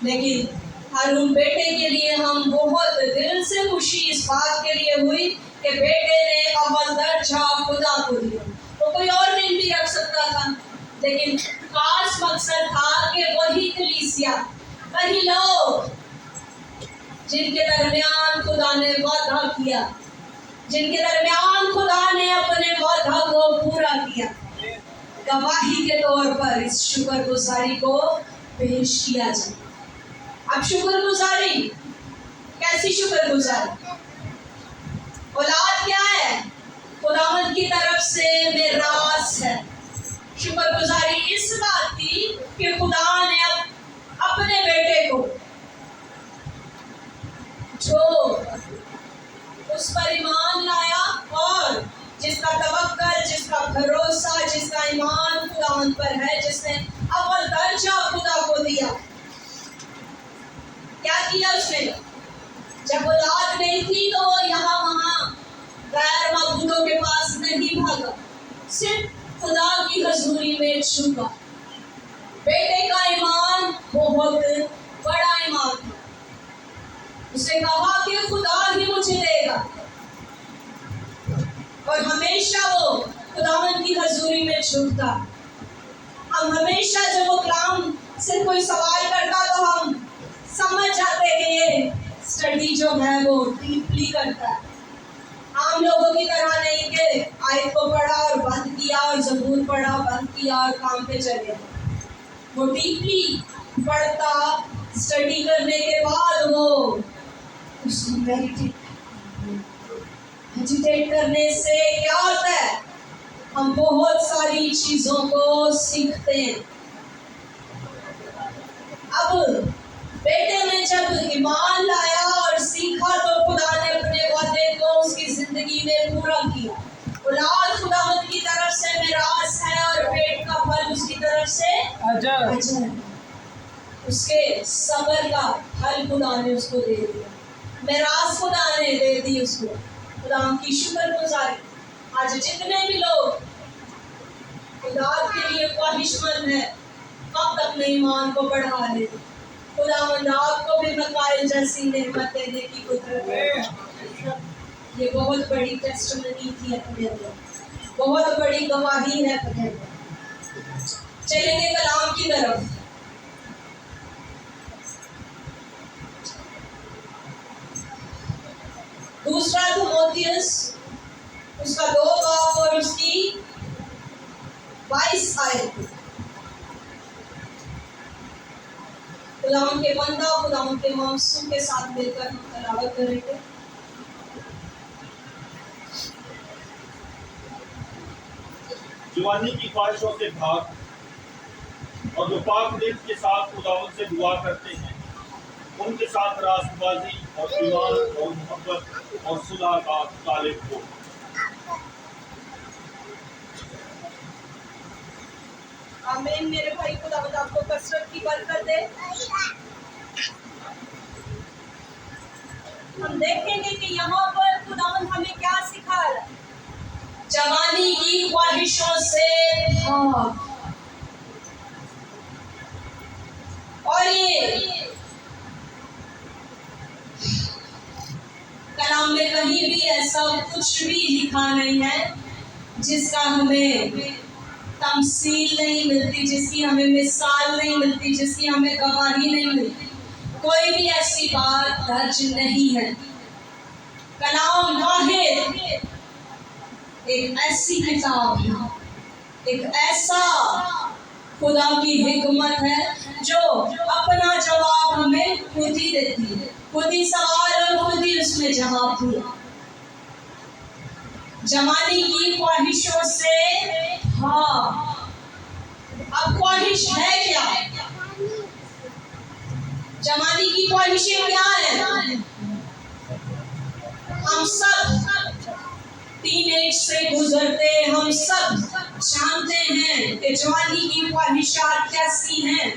लेकिन हारून बेटे के लिए हम बहुत दिल से खुशी इस बात के लिए हुई कि बेटे ने अव्वल दर्जा खुदा को दिया। तो कोई और दिन भी रख सकता था, लेकिन खास मकसद था कि वही कलीसिया, वही लोग जिनके दरमियान खुदा ने वादा किया, जिनके दरमियान खुदा ने अपने वादा को पूरा किया, गवाही के तौर पर इस शुक्रगुजारी को पेश किया जाए। अब शुक्रगुजारी, कैसी शुक्रगुजारी? औलाद क्या है? खुदावंद की तरफ से मिरास है। शुक्रगुजारी इस बात की कि खुदा ने अपने बेटे को, जो उस पर ईमान लाया और जिसका तवक्कल, जिसका भरोसा, जिसका ईमान खुदावंद पर है, जिसने अव्वल दर्जा खुदा को दिया, क्या किया उसने? जब औलाद नहीं थी तो यहाँ वहाँ गैर मबूदों के पास नहीं भागा, सिर्फ खुदा की हजूरी में झुका। बेटे का ईमान बहुत बड़ा ईमान था। उसे कहा कि खुदा ही मुझे देगा, और हमेशा वो खुदावंद की हजूरी में झुकता। हम हमेशा जब वो कलाम से कोई सवाल करता तो हम समझ जाते कि ये स्टडी जो है वो डीपली करता है। आम लोगों की तरह नहीं कि आयत को पढ़ा और बंद किया और ज़बूर पढ़ा, बंद किया और काम पे चले। वो डीपली पढ़ता, स्टडी करने के बाद वो उसमें मेडिटेट करने से क्या होता है? हम बहुत सारी चीजों को सीखते हैं। अब बेटे ने जब ईमान लाया और सीखा तो खुदा ने अपने वादे को उसकी जिंदगी में पूरा किया। औलाद खुदावंद की तरफ से मिरास है और पेट का फल उसकी तरफ से अजर। उसके सबर का फल खुदा ने उसको दे दिया, मिरास खुदा ने दे दी उसको। खुदा की शुक्रगुजारी। आज जितने भी लोग खुदा के लिए ख्वाहिशमंद है, कब तक अपने ईमान को बढ़ा ले। खुदावंद आपको भी मकाइल जैसी नेमत देने की कुदरत है। ये बहुत बड़ी टेस्टिमनी थी अपने अंदर, बहुत बड़ी गवाही है अपने अंदर। चलेंगे कलाम की तरफ। दूसरा तिमोथियस उसका 2 बाब और उसकी 22 आयत। खुदावंद के बंदा खुदावंद के मासूम के साथ मिलकर हम तलावत करेंगे। जवानी की ख्वाहिशों से भाग और जो पाक दिल के साथ खुदावंद से दुआ करते हैं, उनके साथ रास्तबाजी और ईमान और मोहब्बत और सुलह का तालिब हो। आमीन। मेरे भाई खुदावंद आपको कसरत की बरकत दे। हम देखेंगे कि यहाँ पर खुदावंद हमें क्या सिखा रहा है। जवानी की ख्वाहिशों से भाग। और ये कलाम में कहीं भी ऐसा कुछ भी लिखा नहीं है जिसका हमें तमसील नहीं मिलती, जिसकी हमें मिसाल नहीं मिलती, जिसकी हमें गवाही नहीं मिलती। कोई भी ऐसी बात दर्ज नहीं है। कलाम वाहिद एक ऐसी किताब है, एक ऐसा खुदा की हिकमत है जो अपना जवाब हमें खुद ही देती है, खुद ही सवाल और खुद ही उसमें जवाब दिया। जवानी की ख्वाहिशों से हाँ। अब ख्वाहिश है क्या? जवानी की ख्वाहिशें क्या है? हम सब टीनेज से गुजरते, हम सब जानते हैं कि जवानी की ख्वाहिशात कैसी हैं।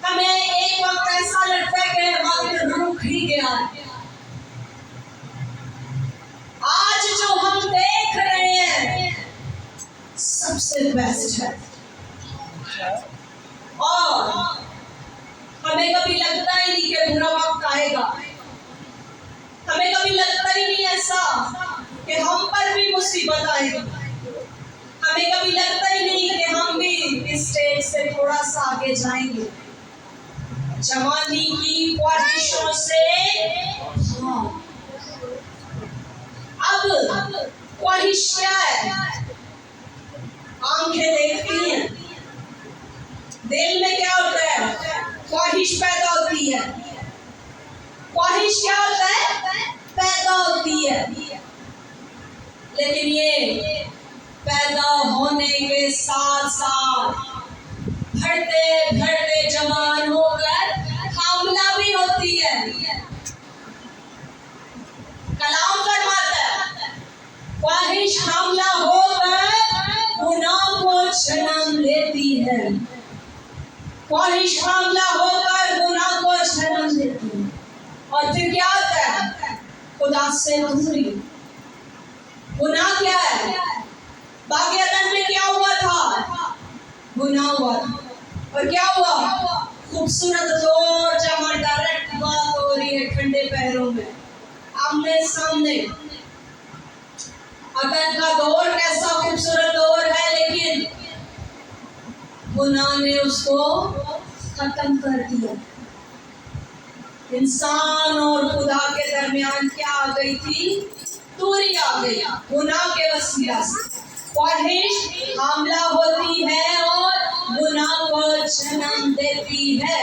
हमें एक वक्त ऐसा लगता है कि वक्त रुक ही गया है। आज जो हम देख रहे सिर्फ बेस्ट है। और हमें कभी लगता ही नहीं कि बुरा वक्त आएगा, हमें कभी लगता ही नहीं ऐसा कि हम पर भी मुसीबत आएगी, हमें कभी लगता ही नहीं कि हम भी इस स्टेज से थोड़ा सा आगे जाएंगे। जवानी की ख्वाहिशों से हाँ। अब ख्वाहिश क्या है? आंखें देखती हैं, दिल में क्या होता है? ख्वाहिश पैदा होती है। ख्वाहिश क्या होता है? पैदा होती है। लेकिन ये पैदा होने के साथ साथ बढ़ते बढ़ते जवान होकर हामला भी होती है। कलाम फरमाता है ख्वाहिश हामला होकर गुनाह को जन्म लेती है। ख्वाहिश हामला होकर गुनाह को जन्म देती है। और फिर क्या होता है? खुदा से दूरी। गुनाह क्या है? बाग़ अदन में क्या हुआ था? गुनाह हुआ था। और क्या हुआ? खूबसूरत दौर, जहाँ डायरेक्ट बात हो रही है ठंडे पैरों में, आमने सामने। अदन का दौर कैसा खूबसूरत दौर है, लेकिन गुनाह ने उसको खत्म कर दिया। इंसान और खुदा के दरमियान क्या आ गई थी? दूरी आ गई, गुनाह के वसीला से। ख्वाहिश हामला होती है और गुनाह को जन्म देती है।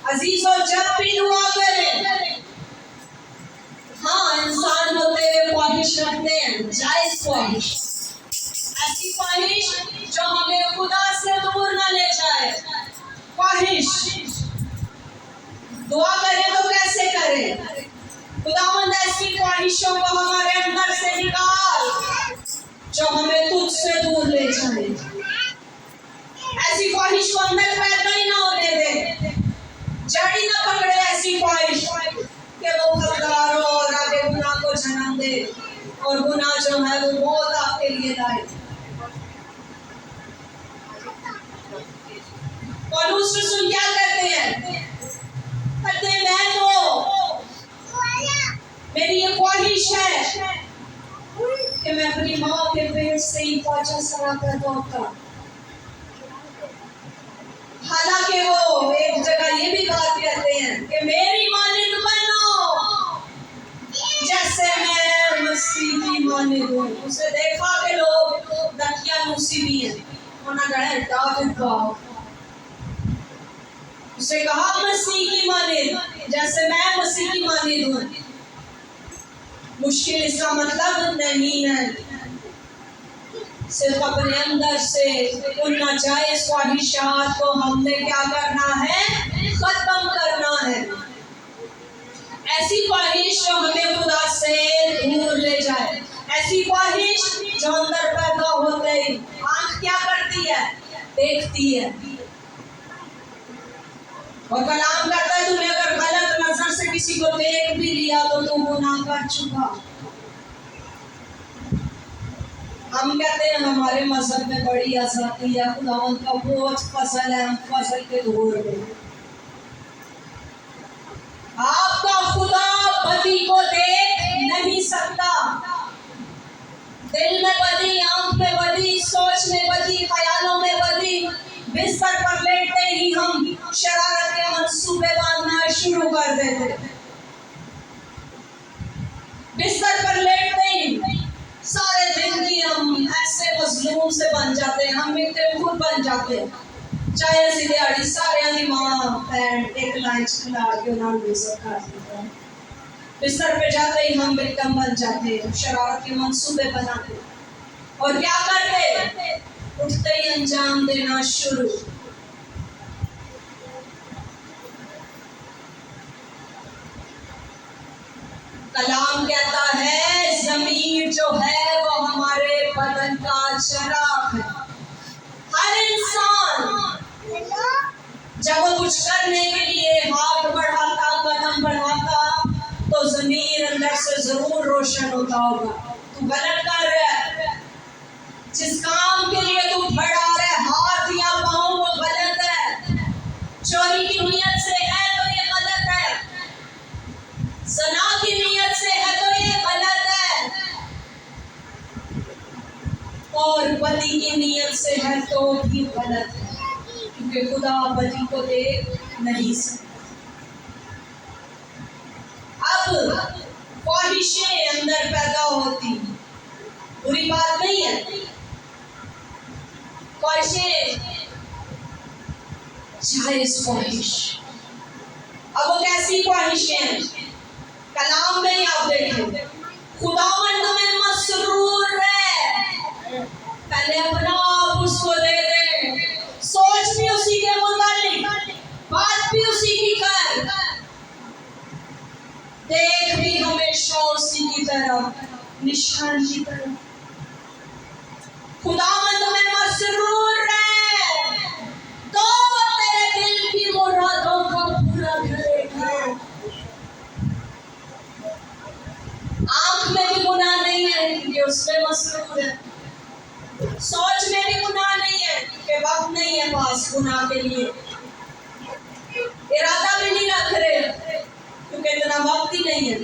अजीजों, जब भी दुआ करें, हाँ, इंसान होते हुए ख्वाहिश रखते हैं, जायज ख्वाहिश, ऐसी ख्वाहिश जो हमें खुदा से दूर न ले जाए। ख्वाहिश दुआ करें तो कैसे करें? खुदावंद ऐसी ख्वाहिशों को हमारे अंदर से निकाल जो हमें तुझसे दूर ले जाए। ऐसी ख्वाहिश को अंदर पैदा ही ना होने दे, जड़ी ना पकड़े ऐसी ख्वाहिश कि वो फलदार हो और आगे गुनाह को जन्म दे, और गुनाह जो है वो बहुत आपके लिए लाए। पौलुस रसूल क्या करते हैं? कहते हैं मैं तो, मेरी ये ख्वाहिश है कि मैं अपनी माँ के पेट से ही पौचा सरा पैदा होता। हालांकि वो एक जगह ये भी बात कहते हैं कि मेरी मानिंद बनो जैसे मैं मसीह की मानिंद हूँ। उसे देखा कि लोग दकिया मूसी भी हैं, उन्हें गए दाविद बाप। उसे कहा मसीह की मानिंद जैसे मैं मसीह की मानिंद हूँ। मुश्किल इसका मतलब नहीं है, सिर्फ अपने अंदर से उन नाजायज ख्वाहिशात को हमने क्या करना है? खत्म करना है। ऐसी ख्वाहिश जो हमें खुदा से दूर ले जाए, ऐसी ख्वाहिश जो अंदर पैदा होते ही आंख क्या करती है? देखती है। और कलाम करता है तूने अगर गलत नजर से किसी को देख भी लिया तो तू गुनाह कर चुका। हम कहते हैं हमारे मजहब में बड़ी आजादी है, खुदावंद का बहुत फजल है, हम फजल के दौर में। आपका खुदा बदी को देख नहीं सकता। दिल में बदी, आंख में बदी, सोच में बदी, ख्यालों में बदी, बिस्तर पर लेटते ही हम शरारत के मंसूबे बांधना शुरू कर देते। बिस्तर पर लेटते ही सारे दिन की हम ऐसे मजलूम से बन जाते हैं, हम इतने खुद बन जाते हैं। चाहे ऐसी दिहाड़ी सारे की माँ पैंट एक लाइन खिला के उन्होंने बेइज्जत कर देते हैं। बिस्तर पे जाते ही हम विक्टिम बन जाते हैं, शरारत के मंसूबे बनाते और क्या करते? उठते ही अंजाम देना शुरू। कलाम कहता है ज़मीर जो है वो हमारे बदन का चराग है। हर इंसान जब वो कुछ करने के लिए हाथ बढ़ाता, कदम बढ़ाता, तो ज़मीर अंदर से जरूर रोशन होता होगा। तू गलत कर रहा है, जिस काम के लिए तू और बदी की नीयत से है तो भी गलत है, क्योंकि खुदा बदी को देख नहीं सकता। अब ख्वाहिशें अंदर पैदा होती, बुरी बात नहीं है। ख्वाहिशें जायज़ ख्वाहिश। अब वो कैसी ख्वाहिशें हैं? कलाम में ही आप देखें, खुदावंद में मसरूर है। पहले अपना आप उसको दे दे, सोच भी उसी के मुतालिक, बात भी उसी की कर, देख भी हमेशा उसी की तरफ, निशान की तरफ। खुदावंद में मसरूर है तो वो तेरे दिल की मुरादों को पूरा करेगा। आंख में भी गुनाह नहीं है क्योंकि उसमें मसरूर है, सोच में भी गुनाह नहीं है क्योंकि वक्त नहीं है पास गुनाह के लिए, इरादा भी नहीं रख रहे क्योंकि इतना वक्त ही नहीं है,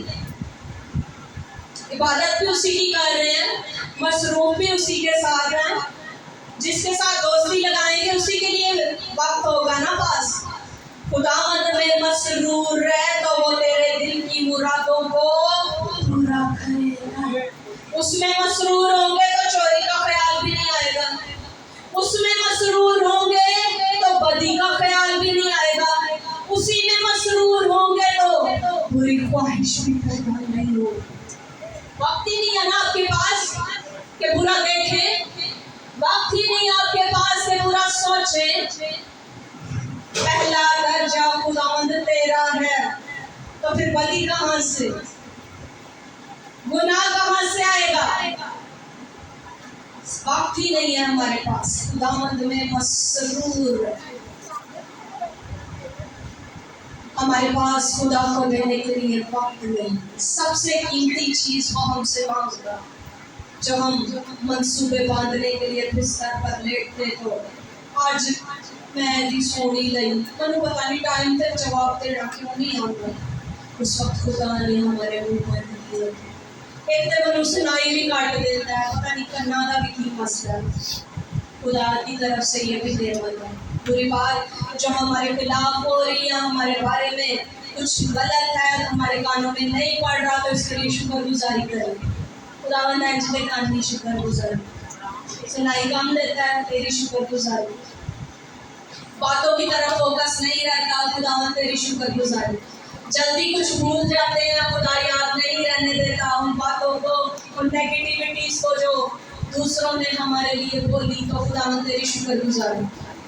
इबादत भी उसी की कर रहे हैं, मसरूफ भी उसी के साथ हैं, जिसके साथ दोस्ती लगाएंगे उसी के लिए वक्त होगा ना पास। खुदावंद में मसरूर है तो वो तेरे दिल की मुरादों को पूरा करेगा। उसमें मसरूर होंगे तो चोरी का ख्याल भी नहीं आएगा, उसमें मसरूर होंगे तो बदी का ख्याल भी नहीं आएगा, उसी में मसरूर होंगे तो बुरी ख्वाहिश भी पैदा नहीं होगी। वक्त ही नहीं है ना आपके पास कि बुरा देखें, वक्त ही नहीं आपके पास कि बुरा सोचें। पहला दर्जा खुदावंद तेरा है तो फिर बदी कहाँ से, गुनाह कहाँ से आएगा? वक्त ही नहीं है हमारे पास। खुदावंद में मसरूर है, हमारे पास खुदा को देने के लिए वक्त नहीं। सबसे कीमती चीज वो हमसे मांगेगा। जब हम मंसूबे बांधने के लिए बिस्तर पर लेटते तो आज मैं दी सोनी लई, मैंने पता नहीं टाइम तक जवाब देना क्यों नहीं आता। उस वक्त खुदा ने हमारे मुंह पर दिए, एक तो मैं सुनाई भी काट देता है, पता नहीं करना का भी की मसला। खुदा की तरफ से ये भी देवल है, बुरी बात जो हमारे खिलाफ हो रही है, हमारे बारे में कुछ गलत है, हमारे कानों में नहीं पड़ रहा, तो इसके लिए शुक्रगुजारी करें। खुदावंद है जिसके कान की शुक्रगुजारी, सुनाई कम देता है, तेरी शुक्रगुजारी। बातों की तरफ फोकस नहीं रहता, खुदावंद तेरी शुक्रगुजारी। जल्दी कुछ भूल जाते हैं, खुदा याद नहीं रहने देता उन बातों को, उन नेगेटिविटीज को जो दूसरों ने हमारे लिए बोली, तो खुदावंद तेरी शुक्रगुजारी।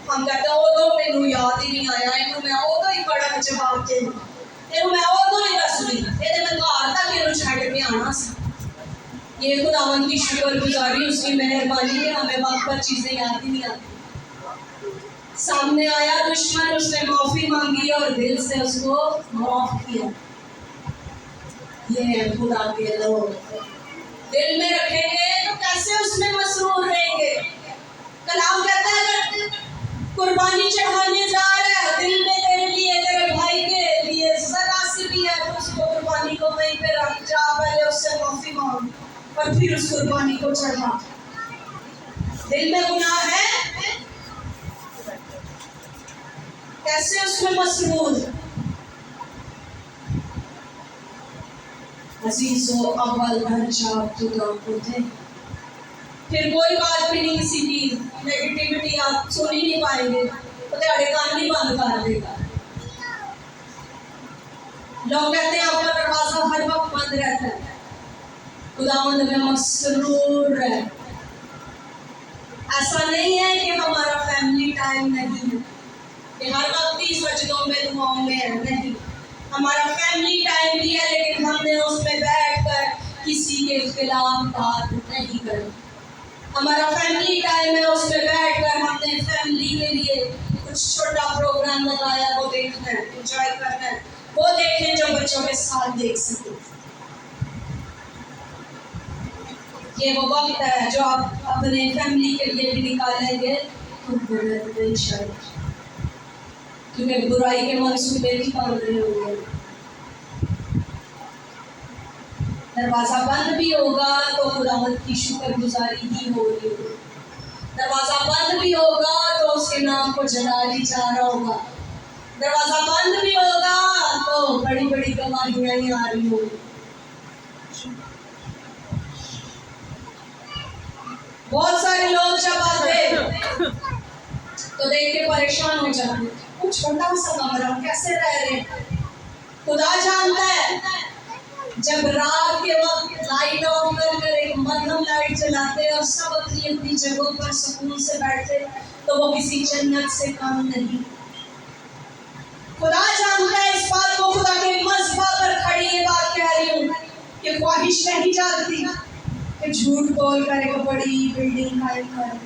हम कहते हैं ओदो मैनू याद ही नहीं आया, इनू मैं ओदो ही कड़क जवाब दे, इनू मैं ओदो ही दस दी, ये मैं घर तक इनू छड़ के आना सी। ये खुदावंद की शुक्रगुजारी, उसकी मेहरबानी है, हमें वक्त पर चीजें याद ही नहीं आती। सामने आया दुश्मन, उसने माफी मांगी और दिल से उसको माफ किया। ये खुदा के लोग दिल में रखेंगे तो कैसे उसमें मसरूर रहेंगे। कलाम कहता है अगर कुर्बानी चढ़ाने जा रहा है दिल में तेरे लिए, तेरे भाई के लिए जरा सी भी है, तो उसको कुर्बानी को वहीं पे रख जा, पहले उससे माफी मांग और फिर उस कुर्बानी को चढ़ा। दिल में गुनाह है, कैसे उसमें मसरूर। अजीजों अव्वल दर्जा खुदा को दे, फिर कोई बात भी नहीं, किसी की नेगेटिविटी आप सुन ही नहीं पाएंगे, तो तेरे कान नहीं बंद कर देगा। लोग कहते हैं आपका दरवाजा हर वक्त बंद रहता है, खुदावंद में मसरूर है। ऐसा नहीं है कि हमारा फैमिली टाइम नहीं है, कि हर वक्त ही सजदों में दुआओं में है, नहीं। हमारा फैमिली टाइम भी है, लेकिन हमने उसमें बैठकर किसी के खिलाफ बात नहीं करी। हमारा फैमिली टाइम है, उसमें बैठकर हमने फैमिली के लिए कुछ छोटा प्रोग्राम लगाया, वो देखना है, एंजॉय करना है, वो देखें जो बच्चों के साथ देख सके। ये वो वक्त है जो आप अपने फैमिली के लिए भी निकालेंगे तो इंशाअल्लाह, क्योंकि बुराई के मंसूबे भी बन रहे होंगे। दरवाज़ा बंद भी होगा तो खुदावंद की शुक्रगुजारी ही हो रही होगी। दरवाज़ा बंद भी होगा तो उसके नाम को जलाली जा रहा होगा। दरवाज़ा बंद भी होगा तो बड़ी बड़ी गवाहियाँ ही आ रही होगी। बहुत सारे लोग जब आते तो देख के परेशान हो जाते, कुछ छोटा सा कमरा कैसे रह रहे। खुदा जानता है, जब रात के वक्त लाइट ऑफ कर एक मध्यम लाइट जलाते और सब अपनी अपनी जगहों पर सुकून से बैठते तो वो किसी जन्नत से कम नहीं। खुदा जानता है इस बात को। खुदा के मज़बा पर खड़ी ये बात कह रही हूँ कि ख्वाहिश नहीं जाती कि झूठ बोल कर एक बड़ी बिल्डिंग कायम करे।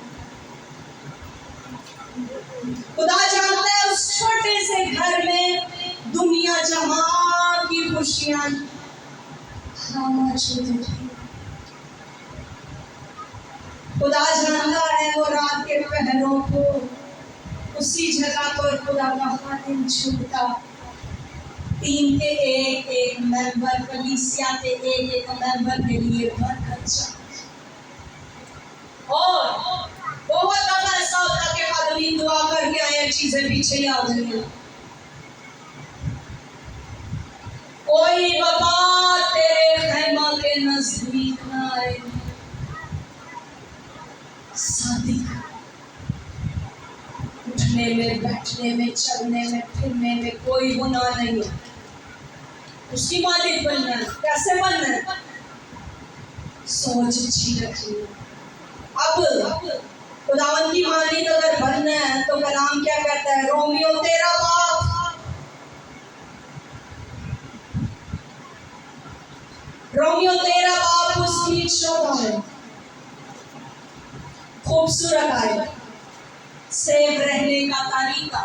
खुदा जानता है उस छोटे से घर में दुनिया जहां की खुशियां मौजूद है। खुदा जानता है वो रात के पहरों को उसी जगह पर खुदा का खातिम छूटा। टीम के एक एक मेंबर, कलीसिया के एक एक मेंबर के लिए बरकत और बहुत दफा ऐसा होता कि खादमी दुआ करके आए, चीजें पीछे आ गई। कोई वबा तेरे खैमा के नजदीक ना आए। सादिक उठने में, बैठने में, चलने में, फिरने में कोई गुनाह नहीं है। उसकी मालिक बनना है। कैसे बनना है? सोच अच्छी रखिए। अब खुदावन की मालिक अगर बनना है तो कलाम क्या कहता है? रोमियो तेरा बाप, रोमियो तेरा बाप उसकी 14 है। खूबसूरत आए सेफ रहने का तरीका।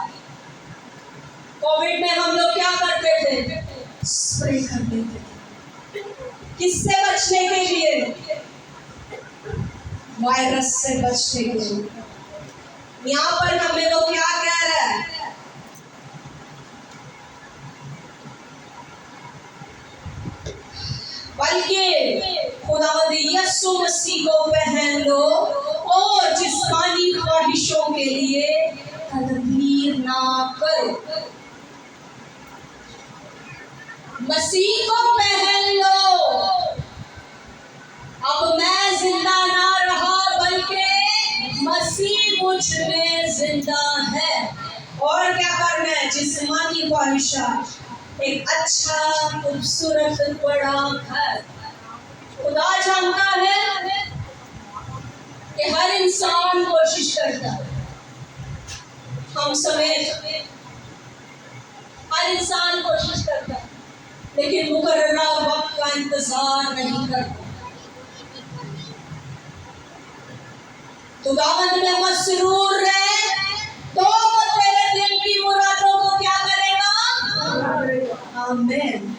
कोविड में हम लोग क्या करते थे? स्प्रे कर देते थे। किससे बचने के लिए? वायरस से बचने के लिए। यहाँ पर हमें लोग क्या कह रहा है? बल्कि खुदावंद यीशु मसीह को पहन लो और जिस्मानी ख्वाहिशों के लिए तदबीर ना करो। मसीह को पहन लो। अब मैं जिंदा ना रहा बल्कि मसीह मुझ में जिंदा है। और क्या करना है? जिस्मानी ख्वाहिशात, एक अच्छा खूबसूरत बड़ा घर। खुदा जानता है कि हर इंसान कोशिश करता है, हम समेत हर इंसान कोशिश करता है, लेकिन मुकर्ररा वक्त का इंतजार नहीं करता। खुदावंद में मसरूर रहे तो वो तेरे दिल की मुरादों को क्या करेगा? आमीन।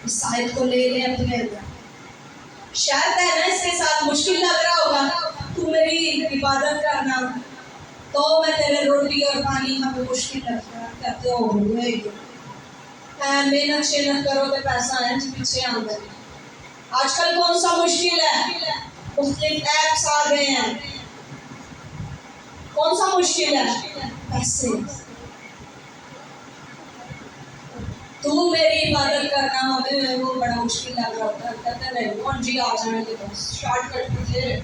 इस आयत को ले ले अपने अंदर। शायद है ना इसके साथ मुश्किल लग रहा होगा, तू मेरी इबादत करना तो मैं तेरे रोटी और पानी हमें मुश्किल लगता है। कहते हो मेहनत शेनत करो तो पैसा है पीछे आंदा। आजकल कौन सा मुश्किल है? मुख्तलिफ ऐप्स आ गए हैं। कौन सा मुश्किल है? पैसे। तू मेरी इबादत करना हमें वो बड़ा मुश्किल लग रहा होता है। कहते नहीं कौन जी आ जाने के बस स्टार्ट कर दीजिए।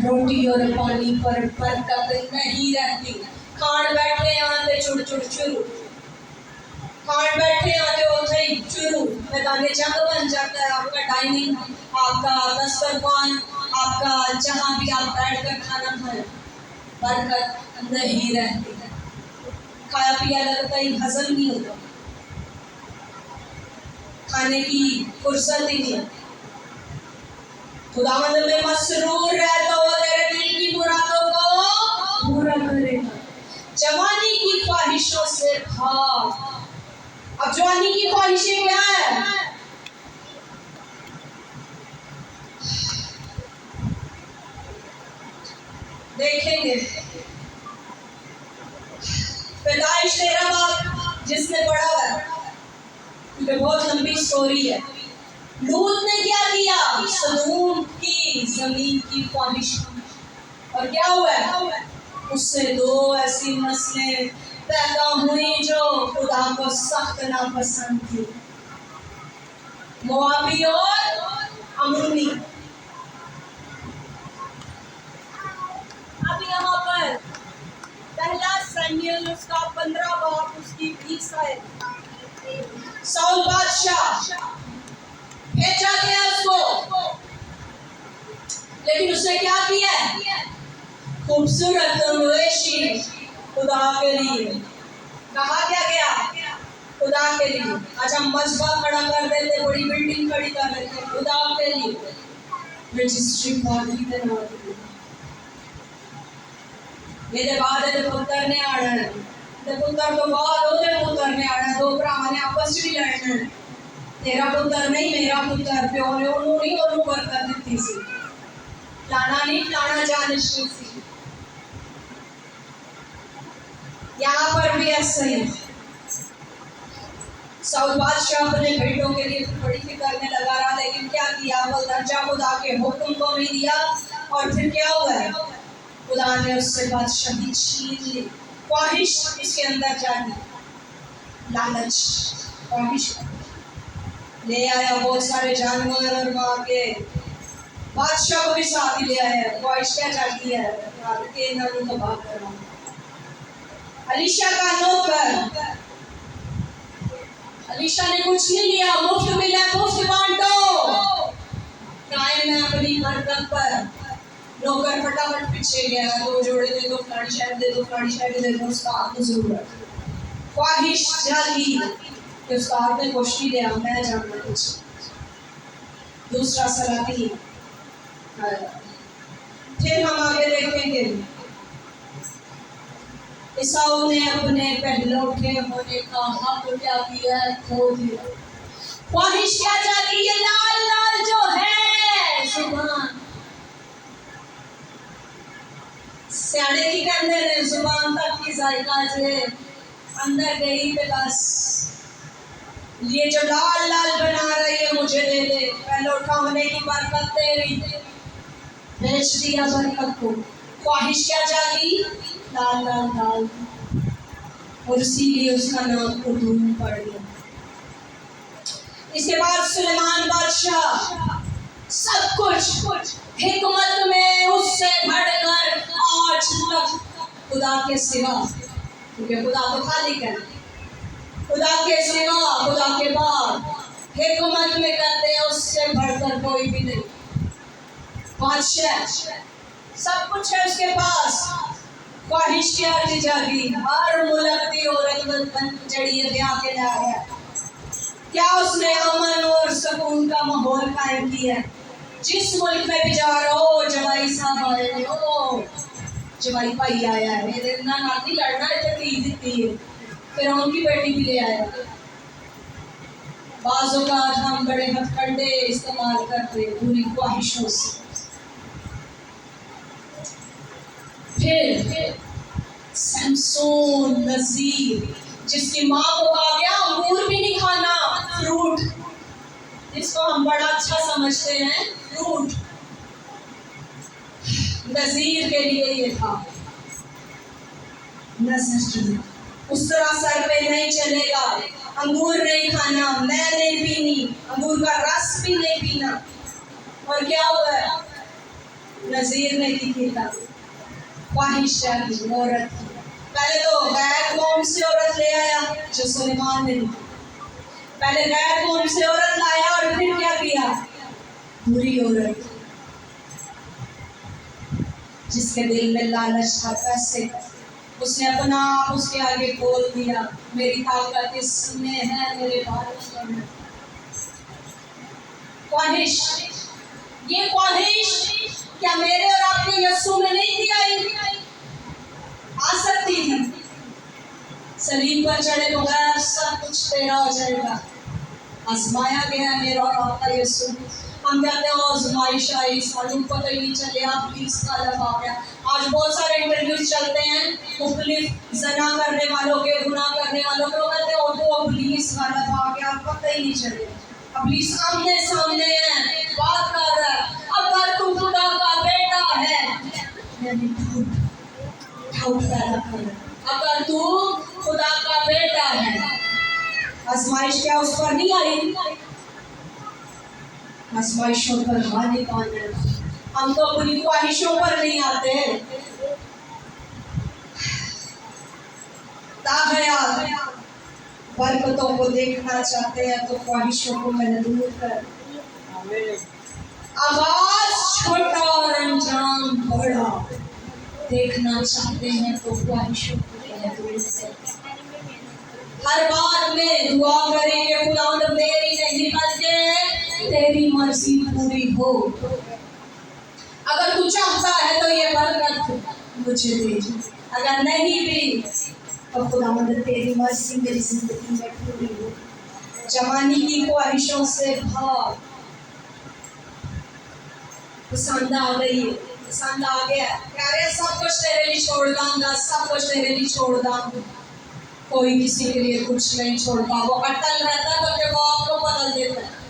रोटी और पानी पर बरकत नहीं रहती। खान बैठे आते चुड़ चुड़ चुरू, खान बैठे आते उठे चुरू, मैदान जंग बन जाता है आपका डाइनिंग, आपका दस्तरखान, आपका जहाँ भी आप बैठ कर खाना खाएं, बरकत नहीं रहती। खाया पिया लगता ही हजम नहीं होता, खाने की फुर्सत ही नहीं। खुदावंद में मसरूर रहता हुआ तेरे दिल की मुरादों को पूरा करेगा। जवानी की ख्वाहिशों से भाग। अब जवानी की ख्वाहिशें क्या है? देखेंगे पैदाइश तेरा बाप जिसने पढ़ा है स्टोरी है। लूत ने क्या किया? सदूम की जमीन की ख्वाहिश, और क्या हुआ? उससे दो ऐसी नस्लें पैदा हुई जो खुदा को सख्त नापसंद थी, मोआबी और अम्मोनी। अब यहाँ पर पहला शमूएल उसका 15 बाब उसकी 20 आयत। साउल बादशाह भेजा गया उसको, लेकिन उसने क्या किया? खूबसूरत मवेशी खुदा के लिए। कहा क्या गया? खुदा के लिए। आज हम मस्जिद खड़ा कर देते, बड़ी बिल्डिंग खड़ी कर देते, खुदा के लिए रजिस्ट्री पार्टी के नाम पे। ये बाद दे पुत्र ने आना है, ते पुत्र तो बाद ओदे पुत्र ने आना है, दो भरा ने आपस में लड़ना है। तेरा पुत्र नहीं मेरा पुत्र, प्यो ने ओनू नहीं ओनू बरकत दी सी, लाना नहीं लाना जानशी सी। यहाँ पर भी ऐसा ही साउल बादशाह अपने बेटों के लिए बड़ी फिक्र में लगा रहा, लेकिन क्या किया? वो दर्जा खुदा के हुक्म को नहीं दिया, और फिर क्या हुआ? खुदा ने उससे बादशाही छीन ली। ख्वाहिश इसके अंदर जागी, लालच, ख्वाहिश ले आया बहुत सारे जानवर और वहाँ के बादशाह को भी साथ ही ले आया। ख्वाहिश क्या जागी है? के नाम को बात कर रहा हूँ। अलीशा का नौकर, अलीशा ने कुछ नहीं लिया, मुफ्त मिला मुफ्त बांटो। कायम है अपनी हरकत पर, नौकर फटाफट पीछे गया, दो जोड़े दे दो, फलानी शायद दे दो, फलानी शायद दे दो, उसका आपको जरूरत। ख्वाहिश जागी कि उसका आपने कुछ नहीं लिया, मैं जानना कुछ। दूसरा सलाती, फिर हम आगे देखेंगे ईसाऊ ने अपने पहलौठे होने का हक क्या किया? खो दिया। ख्वाहिश क्या जाती? ये लाल लाल जो है जुबान, सियाने की कहते हैं जुबान तक की जायका जे अंदर गई तो बस ये जो लाल लाल बना रही है मुझे दे दे, पहलौठा होने की बरकत तेरी, बेच दिया बरकत को। ख्वाहिश क्या जागी? लाल लाल लाल, और इसीलिए उसका नाम उर्दूम पड़ गया। इसके बाद सुलेमान बादशाह सब कुछ हिकमत में उससे बढ़कर आज तक खुदा के सिवा, क्योंकि खुदा तो खालिक है, खुदा के सिवा खुदा के बाद हिकमत में कहते हैं उससे बढ़कर कोई भी नहीं। बादशाह सब कुछ है उसके पास, ख्वाहिश क्या की जागी? हर मुल्क की औरत बन जड़ी ब्याह के ला है। क्या उसने अमन और सुकून का माहौल कायम किया? जिस मुल्क में भी जा रहा हो, जवाई साहब आए हैं, ओ जवाई भाई आया है, मेरे ना नाती लड़ना है तो दी देती है, फिर उनकी बेटी भी ले आया। बाजों का आज हम बड़े हथकंडे इस्तेमाल करते पूरी ख्वाहिशों से। फिर सैमसोन नजीर, जिसकी माँ को कहा गया अंगूर भी नहीं खाना, फ्रूट, इसको हम बड़ा अच्छा समझते हैं फ्रूट, नजीर के लिए ये था नजर। उस तरह सर पे नहीं चलेगा, अंगूर नहीं खाना, मैं नहीं पीनी, अंगूर का रस भी नहीं पीना। और क्या हुआ? नजीर ने की किया ख्वाहिश की औरत की। पहले तो गैर कौम से औरत ले आया जो सुलेमान ने, पहले गैर कौम से औरत लाया और फिर क्या किया? बुरी औरत, जिसके दिल में लालच था पैसे, उसने अपना आप उसके आगे बोल दिया, मेरी ताकत इसमें है, मेरे बालों में। ख्वाहिश, ये ख्वाहिश क्या मेरे और आपके यस्सु में नहीं थी आई? आ सकती थी। सलीब पर चढ़े बगैर सब कुछ तेरा हो जाएगा। आजमाया गया है मेरा और आपका यस्सु। हम कहते हैं आजमाइश आई, सालू पता ही नहीं चले, आप प्लीज का लगा गया। आज बहुत सारे इंटरव्यूज चलते हैं मुख्तलिफ जना करने वालों के, गुनाह करने वालों के, वो कहते हैं वो पुलिस वाला आ गया, पता ही नहीं चले। अभी सामने सामने है, बात कर रहा है। अगर तू खुदा का बेटा है, मैंने डाउट पैदा कर रहा है। अगर तू खुदा का बेटा है, आजमाइश क्या उस पर नहीं आई? आजमाइशों पर हानि कौन है? हम तो अपनी ख्वाहिशों पर नहीं आते। ताहयात बरकतों को देखना चाहते हैं तो ख्वाहिशों को महदूद कर। आगाज छोटा और अंजाम बड़ा, देखना चाहते हैं तो ख्वाहिशों को महदूद कर। हर बार में दुआ करेंगे खुदावंद मेरी नहीं बल्कि तेरी मर्जी पूरी हो। अगर तू चाहता है तो ये बरकत मुझे दे, अगर नहीं भी तो खुदावंद तेरी मर्जी मेरी जिंदगी में पूरी हो। जवानी की ख्वाहिशों से भाग, पसंद आ गई, पसंद आ गया, अरे सब कुछ तेरे लिए छोड़ दूंगा, सब कुछ तेरे लिए छोड़ दूंगा। कोई किसी के लिए कुछ नहीं छोड़ता, वो अटल रहता है तो फिर वो आपको बदल देता है।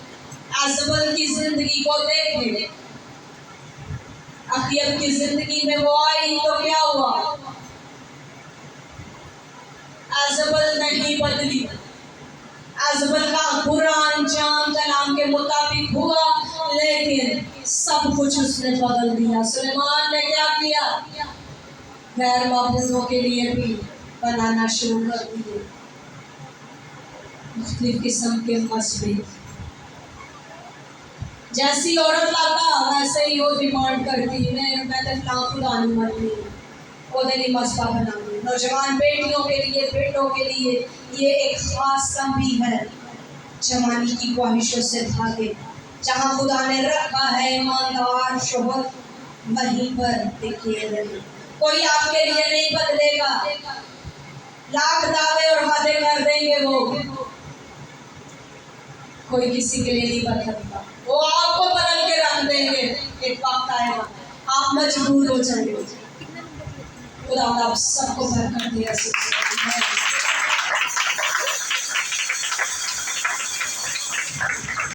एजबल की जिंदगी को देखें, अखियत की जिंदगी में वो आई तो क्या हुआ? एजबल नहीं बदली, एजबल का बुरा अंजाम कलाम के मुताबिक हुआ, लेकिन सब कुछ उसने बदल दिया। सुलेमान ने क्या किया? गैर माबूदों के लिए भी बनाना शुरू कर दिए, मुख्तलिफ किस्म के मसबे। जैसी औरत लाता वैसे ही वो डिमांड करती है, मैं तो फलां खुदा नहीं मरती, वो दिन मसबा बनाऊंगी। नौजवान बेटियों के लिए, बेटों के लिए ये एक खास तंबीह है, जवानी की ख्वाहिशों से भागे। जहाँ खुदा ने रखा है ईमानदार शोहर, वहीं पर देखिए रहे। कोई आपके लिए नहीं बदलेगा, लाख दावे और वादे कर देंगे वो, कोई किसी के लिए नहीं बदलता। वो आपको बदल के रख देंगे, एक वक्त आएगा आप मजबूर हो जाएंगे। खुदा आप सबको बरकत दे।